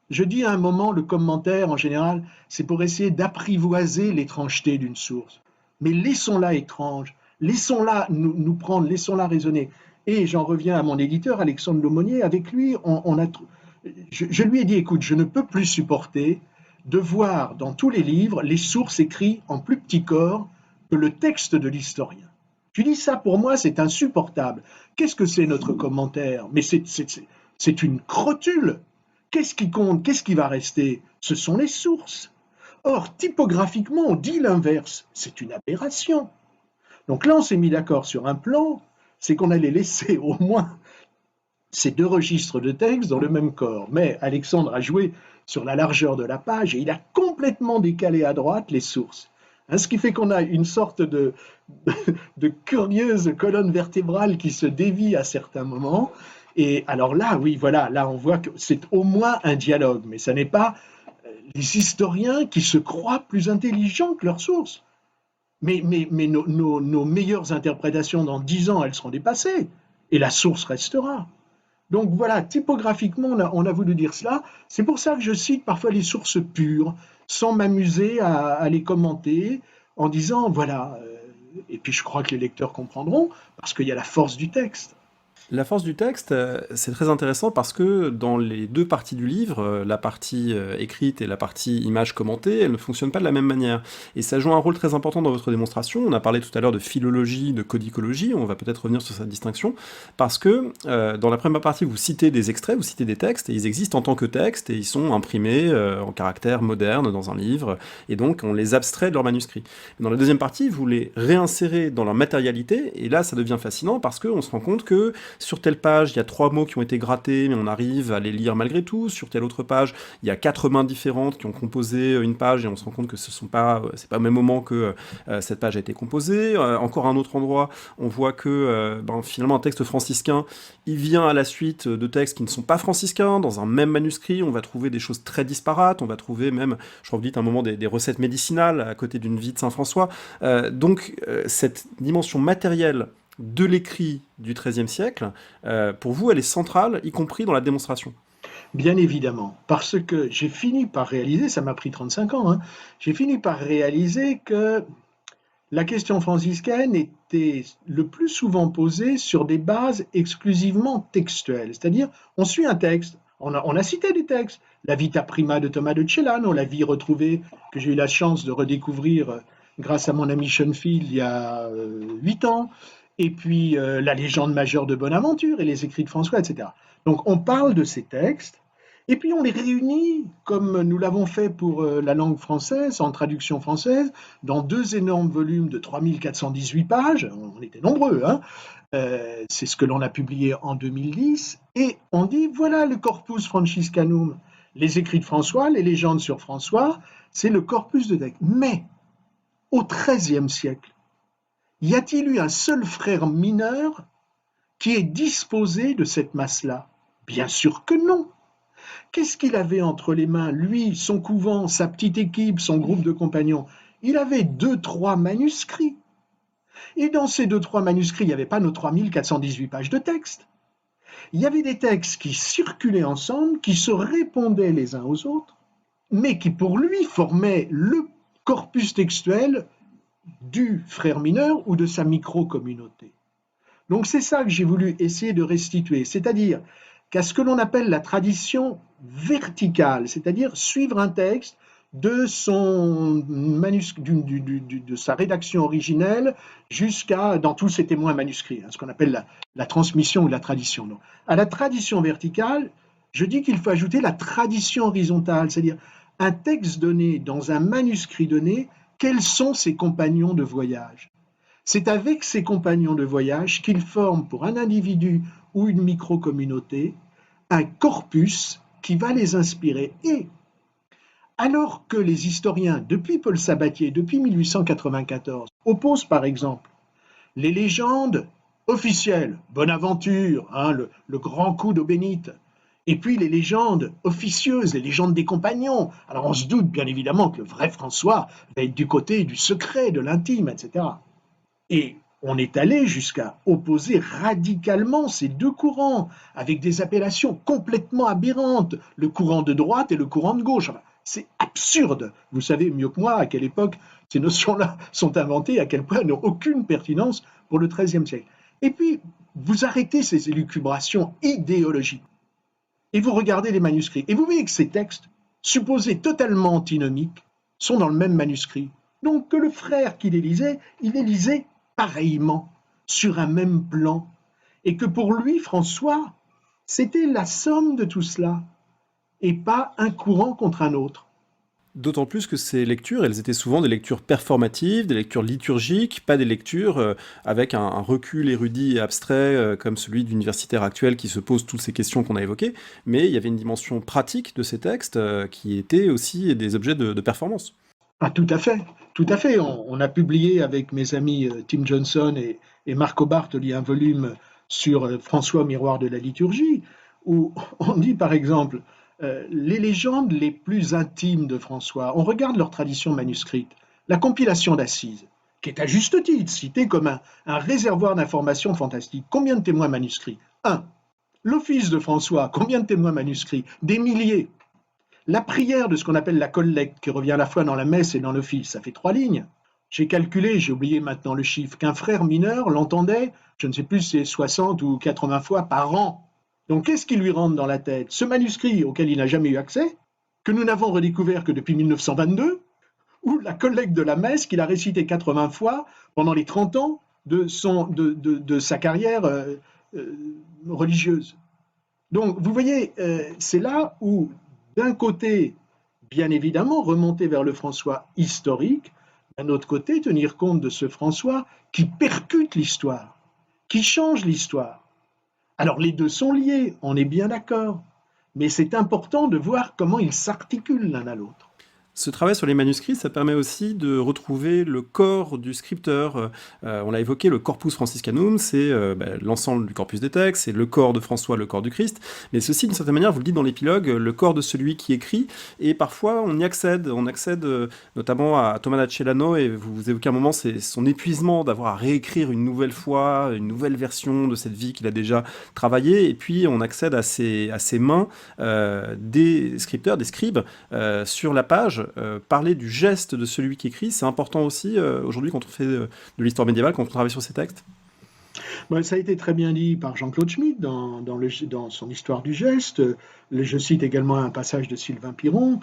Je dis à un moment, le commentaire, en général, c'est pour essayer d'apprivoiser l'étrangeté d'une source. Mais laissons-la étrange, laissons-la nous prendre, laissons-la raisonner. Et j'en reviens à mon éditeur, Alexandre Laumonier, avec lui, je lui ai dit, écoute, je ne peux plus supporter de voir dans tous les livres les sources écrites en plus petit corps que le texte de l'historien. Je lui dis, ça pour moi, c'est insupportable. Qu'est-ce que c'est notre commentaire? Mais c'est une crotule. Qu'est-ce qui compte? Qu'est-ce qui va rester? Ce sont les sources. Or, typographiquement, on dit l'inverse. C'est une aberration. Donc là, on s'est mis d'accord sur un plan, c'est qu'on allait laisser au moins ces deux registres de texte dans le même corps. Mais Alexandre a joué sur la largeur de la page et il a complètement décalé à droite les sources. Ce qui fait qu'on a une sorte de curieuse colonne vertébrale qui se dévie à certains moments. Et alors là, oui, voilà, là on voit que c'est au moins un dialogue, mais ce n'est pas les historiens qui se croient plus intelligents que leurs sources. Mais nos meilleures interprétations dans 10 ans, elles seront dépassées, et la source restera. Donc voilà, typographiquement, on a voulu dire cela. C'est pour ça que je cite parfois les sources pures, sans m'amuser à les commenter, en disant, voilà, et puis je crois que les lecteurs comprendront, parce qu'il y a la force du texte. La force du texte, c'est très intéressant parce que dans les deux parties du livre, la partie écrite et la partie image commentée, elles ne fonctionnent pas de la même manière. Et ça joue un rôle très important dans votre démonstration. On a parlé tout à l'heure de philologie, de codicologie, on va peut-être revenir sur cette distinction, parce que dans la première partie, vous citez des extraits, vous citez des textes, et ils existent en tant que textes, et ils sont imprimés en caractère moderne dans un livre, et donc on les abstrait de leur manuscrit. Dans la deuxième partie, vous les réinsérez dans leur matérialité, et là ça devient fascinant parce qu'on se rend compte que sur telle page, il y a 3 mots qui ont été grattés, mais on arrive à les lire malgré tout. Sur telle autre page, il y a 4 mains différentes qui ont composé une page et on se rend compte que c'est pas au même moment que cette page a été composée. Encore à un autre endroit, on voit que finalement un texte franciscain, il vient à la suite de textes qui ne sont pas franciscains. Dans un même manuscrit, on va trouver des choses très disparates. On va trouver même, je crois que vous dites à un moment, des recettes médicinales à côté d'une vie de Saint François. Cette dimension matérielle de l'écrit du XIIIe siècle, pour vous, elle est centrale, y compris dans la démonstration. Bien évidemment, parce que j'ai fini par réaliser, ça m'a pris 35 ans, hein, j'ai fini par réaliser que la question franciscaine était le plus souvent posée sur des bases exclusivement textuelles, c'est-à-dire on suit un texte, on a cité des textes, la Vita Prima de Thomas de Celano, la vie retrouvée que j'ai eu la chance de redécouvrir grâce à mon ami Schoenfield il y a 8 ans, et puis la légende majeure de Bonaventure et les écrits de François, etc. Donc on parle de ces textes, et puis on les réunit, comme nous l'avons fait pour la langue française, en traduction française, dans 2 énormes volumes de 3418 pages, on était nombreux, hein, c'est ce que l'on a publié en 2010, et on dit voilà le corpus franciscanum, les écrits de François, les légendes sur François, c'est le corpus de texte. Mais au XIIIe siècle, y a-t-il eu un seul frère mineur qui ait disposé de cette masse-là? Bien sûr que non. Qu'est-ce qu'il avait entre les mains, lui, son couvent, sa petite équipe, son groupe de compagnons? Il avait 2-3 manuscrits. Et dans ces 2-3 manuscrits, il n'y avait pas nos 3418 pages de texte. Il y avait des textes qui circulaient ensemble, qui se répondaient les uns aux autres, mais qui pour lui formaient le corpus textuel du frère mineur ou de sa micro-communauté. Donc c'est ça que j'ai voulu essayer de restituer, c'est-à-dire qu'à ce que l'on appelle la tradition verticale, c'est-à-dire suivre un texte de sa rédaction originelle jusqu'à dans tous ses témoins manuscrits, ce qu'on appelle la transmission ou la tradition. Donc, à la tradition verticale, je dis qu'il faut ajouter la tradition horizontale, c'est-à-dire un texte donné dans un manuscrit donné, quels sont ses compagnons de voyage? C'est avec ses compagnons de voyage qu'il forme pour un individu ou une micro-communauté un corpus qui va les inspirer. Et alors que les historiens, depuis Paul Sabatier, depuis 1894, opposent par exemple les légendes officielles, Bonaventure, le grand coup d'eau bénite, et puis les légendes officieuses, les légendes des compagnons. Alors on se doute bien évidemment que le vrai François va être du côté du secret, de l'intime, etc. Et on est allé jusqu'à opposer radicalement ces 2 courants, avec des appellations complètement aberrantes, le courant de droite et le courant de gauche. Enfin, c'est absurde. Vous savez mieux que moi à quelle époque ces notions-là sont inventées, à quel point elles n'ont aucune pertinence pour le XIIIe siècle. Et puis, vous arrêtez ces élucubrations idéologiques et vous regardez les manuscrits. Et vous voyez que ces textes, supposés totalement antinomiques, sont dans le même manuscrit. Donc que le frère qui les lisait, il les lisait pareillement, sur un même plan. Et que pour lui, François, c'était la somme de tout cela, et pas un courant contre un autre. D'autant plus que ces lectures, elles étaient souvent des lectures performatives, des lectures liturgiques, pas des lectures avec un recul érudit et abstrait comme celui d'universitaires actuels qui se posent toutes ces questions qu'on a évoquées, mais il y avait une dimension pratique de ces textes qui étaient aussi des objets de performance. Ah, tout à fait, tout à fait. On a publié avec mes amis Tim Johnson et Marco Bartoli un volume sur François au miroir de la liturgie, où on dit par exemple les légendes les plus intimes de François, on regarde leur tradition manuscrite, la compilation d'Assise, qui est à juste titre citée comme un réservoir d'informations fantastiques. Combien de témoins manuscrits? Un. L'office de François, combien de témoins manuscrits? Des milliers. La prière de ce qu'on appelle la collecte, qui revient à la fois dans la messe et dans l'office, ça fait 3 lignes. J'ai calculé, j'ai oublié maintenant le chiffre, qu'un frère mineur l'entendait, je ne sais plus si c'est 60 ou 80 fois par an. Donc qu'est-ce qui lui rentre dans la tête? Ce manuscrit auquel il n'a jamais eu accès, que nous n'avons redécouvert que depuis 1922, ou la collecte de la messe qu'il a récité 80 fois pendant les 30 ans de sa carrière religieuse. Donc vous voyez, c'est là où d'un côté, bien évidemment, remonter vers le François historique, d'un autre côté, tenir compte de ce François qui percute l'histoire, qui change l'histoire. Alors les deux sont liés, on est bien d'accord, mais c'est important de voir comment ils s'articulent l'un à l'autre. Ce travail sur les manuscrits, ça permet aussi de retrouver le corps du scripteur. On l'a évoqué, le corpus franciscanum, c'est l'ensemble du corpus des textes, c'est le corps de François, le corps du Christ, mais ceci, d'une certaine manière, vous le dites dans l'épilogue, le corps de celui qui écrit, et parfois on y accède, notamment à Thomas d'Acelano, et vous évoquez un moment, c'est son épuisement d'avoir à réécrire une nouvelle fois, une nouvelle version de cette vie qu'il a déjà travaillée, et puis on accède à ses mains des scripteurs, des scribes, sur la page. Parler du geste de celui qui écrit, c'est important aussi aujourd'hui quand on fait de l'histoire médiévale, quand on travaille sur ces textes. Bon, ça a été très bien dit par Jean-Claude Schmitt dans son Histoire du geste. Je cite également un passage de Sylvain Piron.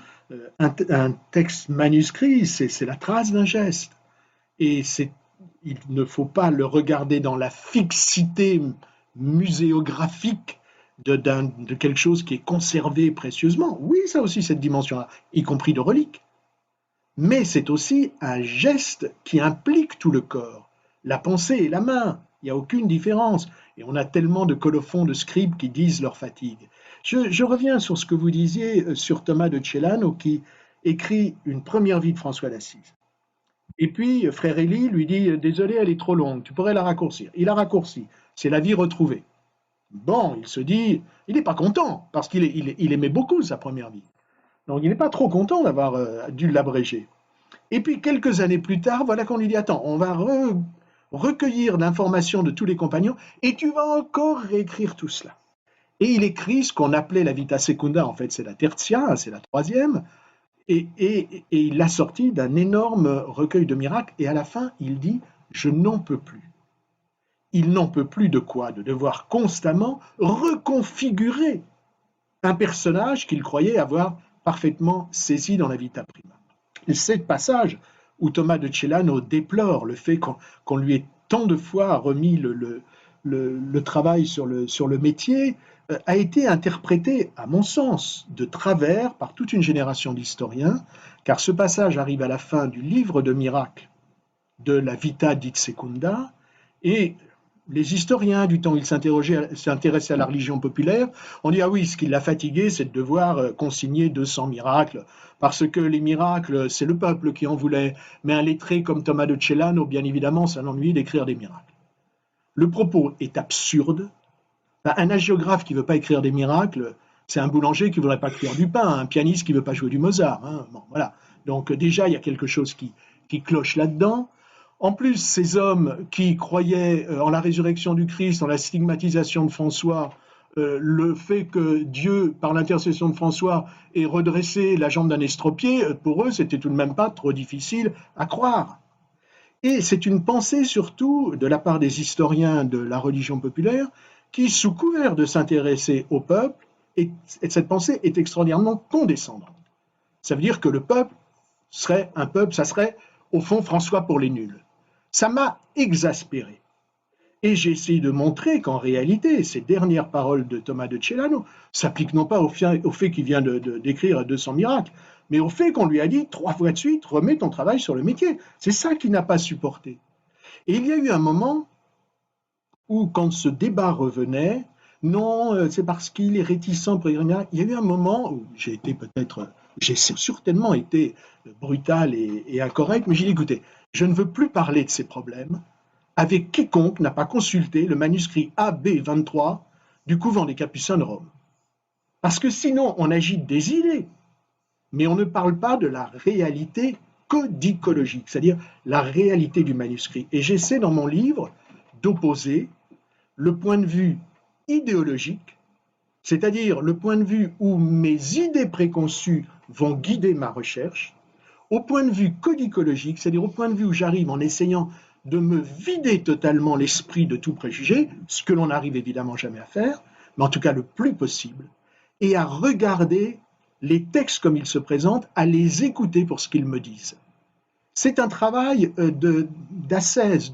Un texte manuscrit, c'est la trace d'un geste. Et il ne faut pas le regarder dans la fixité muséographique de quelque chose qui est conservé précieusement. Oui, ça aussi, cette dimension-là, y compris de reliques. Mais c'est aussi un geste qui implique tout le corps, la pensée et la main. Il n'y a aucune différence. Et on a tellement de colophons, de scribes qui disent leur fatigue. Je reviens sur ce que vous disiez sur Thomas de Celano qui écrit une première vie de François d'Assise. Et puis, frère Élie lui dit, désolé, elle est trop longue, tu pourrais la raccourcir. Il la raccourcit. C'est la vie retrouvée. Bon, il se dit, il n'est pas content, parce qu'il aimait beaucoup sa première vie. Donc, il n'est pas trop content d'avoir dû l'abréger. Et puis, quelques années plus tard, voilà qu'on lui dit, attends, on va recueillir l'information de tous les compagnons, et tu vas encore réécrire tout cela. Et il écrit ce qu'on appelait la Vita Secunda, en fait, c'est la Tertia, c'est la troisième, et il l'a sorti d'un énorme recueil de miracles, et à la fin, il dit, je n'en peux plus. Il n'en peut plus de quoi? De devoir constamment reconfigurer un personnage qu'il croyait avoir parfaitement saisi dans la Vita Prima. Et c'est le passage où Thomas de Celano déplore le fait qu'on lui ait tant de fois remis le travail sur le métier, a été interprété, à mon sens, de travers par toute une génération d'historiens, car ce passage arrive à la fin du livre de miracles de la Vita dit Secunda, et les historiens du temps où ils s'intéressaient à la religion populaire, on dit, ah oui, ce qui l'a fatigué, c'est de devoir consigner 200 miracles, parce que les miracles, c'est le peuple qui en voulait, mais un lettré comme Thomas de Celano, bien évidemment, ça l'ennuie d'écrire des miracles. Le propos est absurde. Un hagiographe qui ne veut pas écrire des miracles, c'est un boulanger qui ne voudrait pas cuire du pain, un pianiste qui ne veut pas jouer du Mozart. Hein. Bon, voilà. Donc déjà, il y a quelque chose qui cloche là-dedans. En plus, ces hommes qui croyaient en la résurrection du Christ, en la stigmatisation de François, le fait que Dieu, par l'intercession de François, ait redressé la jambe d'un estropié, pour eux, c'était tout de même pas trop difficile à croire. Et c'est une pensée surtout de la part des historiens de la religion populaire qui, sous couvert de s'intéresser au peuple, et cette pensée est extraordinairement condescendante. Ça veut dire que le peuple serait un peuple, ça serait au fond François pour les nuls. Ça m'a exaspéré. Et j'ai essayé de montrer qu'en réalité, ces dernières paroles de Thomas de Celano s'appliquent non pas au fait qu'il vient d'écrire 200 miracles, mais au fait qu'on lui a dit 3 fois de suite, remets ton travail sur le métier. C'est ça qu'il n'a pas supporté. Et il y a eu un moment où, quand ce débat revenait, non, c'est parce qu'il est réticent pour écrire. Il y a eu un moment où j'ai certainement été brutal et incorrect, mais j'ai dit, écoutez, je ne veux plus parler de ces problèmes avec quiconque n'a pas consulté le manuscrit AB23 du couvent des Capucins de Rome. Parce que sinon, on agite des idées, mais on ne parle pas de la réalité codicologique, c'est-à-dire la réalité du manuscrit. Et j'essaie dans mon livre d'opposer le point de vue idéologique, c'est-à-dire le point de vue où mes idées préconçues vont guider ma recherche, au point de vue codicologique, c'est-à-dire au point de vue où j'arrive en essayant de me vider totalement l'esprit de tout préjugé, ce que l'on n'arrive évidemment jamais à faire, mais en tout cas le plus possible, et à regarder les textes comme ils se présentent, à les écouter pour ce qu'ils me disent. C'est un travail d'ascèse,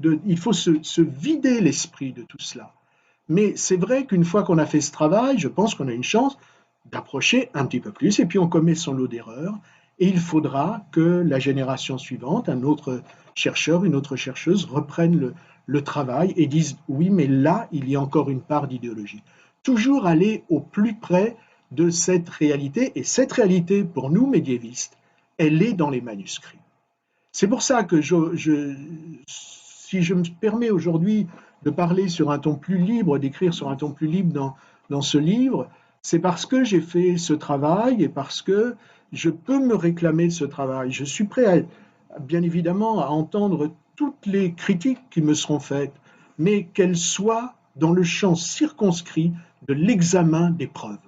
il faut se vider l'esprit de tout cela. Mais c'est vrai qu'une fois qu'on a fait ce travail, je pense qu'on a une chance d'approcher un petit peu plus, et puis on commet son lot d'erreurs, et il faudra que la génération suivante, un autre chercheur, une autre chercheuse, reprenne le travail et disent oui, mais là, il y a encore une part d'idéologie. Toujours aller au plus près de cette réalité, et cette réalité, pour nous médiévistes, elle est dans les manuscrits. C'est pour ça que si je me permets aujourd'hui de parler sur un ton plus libre, d'écrire sur un ton plus libre dans ce livre, c'est parce que j'ai fait ce travail et parce que je peux me réclamer de ce travail. Je suis prêt, bien évidemment, à entendre toutes les critiques qui me seront faites, mais qu'elles soient dans le champ circonscrit de l'examen des preuves.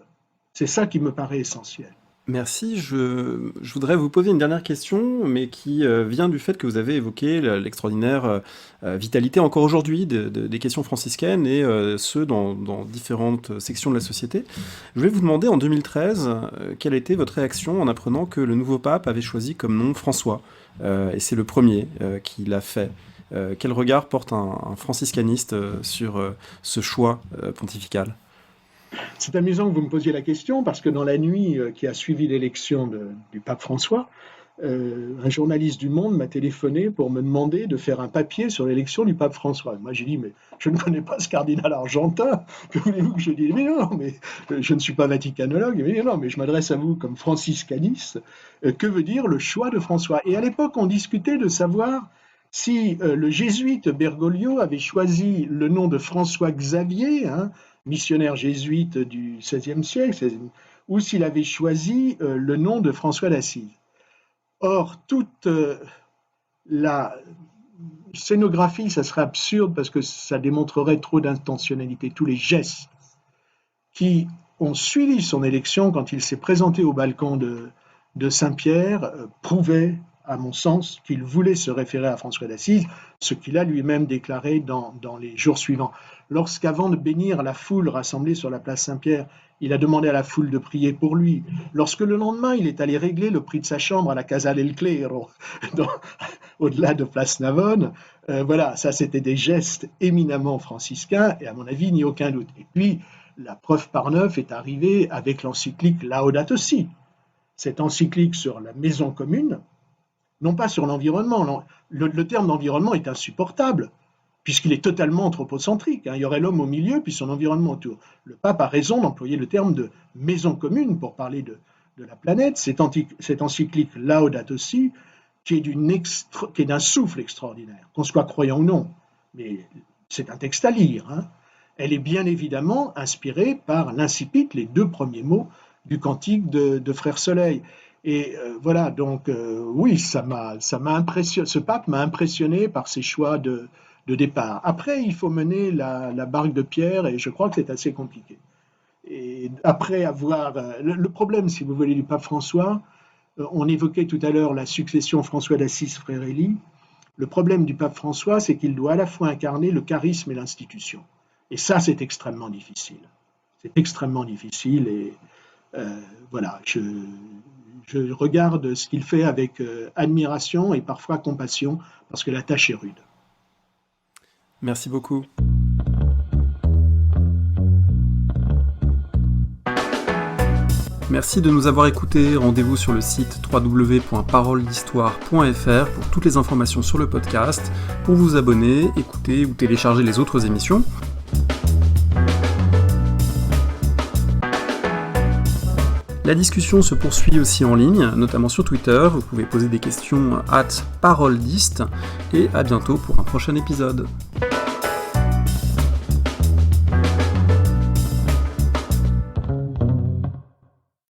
C'est ça qui me paraît essentiel. Merci. Je voudrais vous poser une dernière question, mais qui vient du fait que vous avez évoqué l'extraordinaire vitalité encore aujourd'hui des questions franciscaines et ce dans différentes sections de la société. Je voulais vous demander en 2013 quelle était votre réaction en apprenant que le nouveau pape avait choisi comme nom François, et c'est le premier qui l'a fait. Quel regard porte un franciscaniste sur ce choix pontifical ? C'est amusant que vous me posiez la question parce que dans la nuit qui a suivi l'élection du pape François, un journaliste du Monde m'a téléphoné pour me demander de faire un papier sur l'élection du pape François. Moi, j'ai dit, mais je ne connais pas ce cardinal argentin. Que voulez-vous que je dise? Mais non, mais je ne suis pas vaticanologue. Mais non, mais je m'adresse à vous comme franciscaniste. Que veut dire le choix de François? Et à l'époque, on discutait de savoir si le jésuite Bergoglio avait choisi le nom de François Xavier, missionnaire jésuite du XVIe siècle, ou s'il avait choisi le nom de François d'Assise. Or, toute la scénographie, ça serait absurde parce que ça démontrerait trop d'intentionnalité. Tous les gestes qui ont suivi son élection quand il s'est présenté au balcon de Saint-Pierre prouvaient, à mon sens, qu'il voulait se référer à François d'Assise, ce qu'il a lui-même déclaré dans les jours suivants. Lorsqu'avant de bénir la foule rassemblée sur la place Saint-Pierre, il a demandé à la foule de prier pour lui. Lorsque le lendemain, il est allé régler le prix de sa chambre à la Casa del Clero, au-delà de Place Navone, voilà, ça c'était des gestes éminemment franciscains, et à mon avis, il n'y a aucun doute. Et puis, la preuve par neuf est arrivée avec l'encyclique Laudato Si. Cette encyclique sur la maison commune, non pas sur l'environnement. Le terme d'environnement est insupportable, puisqu'il est totalement anthropocentrique. Il y aurait l'homme au milieu, puis son environnement autour. Le pape a raison d'employer le terme de maison commune pour parler de la planète. Cette encyclique Laudato Si, qui est d'un souffle extraordinaire, qu'on soit croyant ou non, mais c'est un texte à lire. Elle est bien évidemment inspirée par l'incipit, les 2 premiers mots du cantique de Frère Soleil. Et voilà, donc oui, ça m'a impressionné. Ce pape m'a impressionné par ses choix de départ. Après, il faut mener la barque de Pierre, et je crois que c'est assez compliqué. Et après avoir le problème, si vous voulez, du pape François, on évoquait tout à l'heure la succession François d'Assise, Frère Élie. Le problème du pape François, c'est qu'il doit à la fois incarner le charisme et l'institution. Et ça, c'est extrêmement difficile. C'est extrêmement difficile, et voilà, je regarde ce qu'il fait avec admiration et parfois compassion, parce que la tâche est rude. Merci beaucoup. Merci de nous avoir écoutés. Rendez-vous sur le site www.paroledhistoire.fr pour toutes les informations sur le podcast, pour vous abonner, écouter ou télécharger les autres émissions. La discussion se poursuit aussi en ligne, notamment sur Twitter. Vous pouvez poser des questions @paroledist, et à bientôt pour un prochain épisode.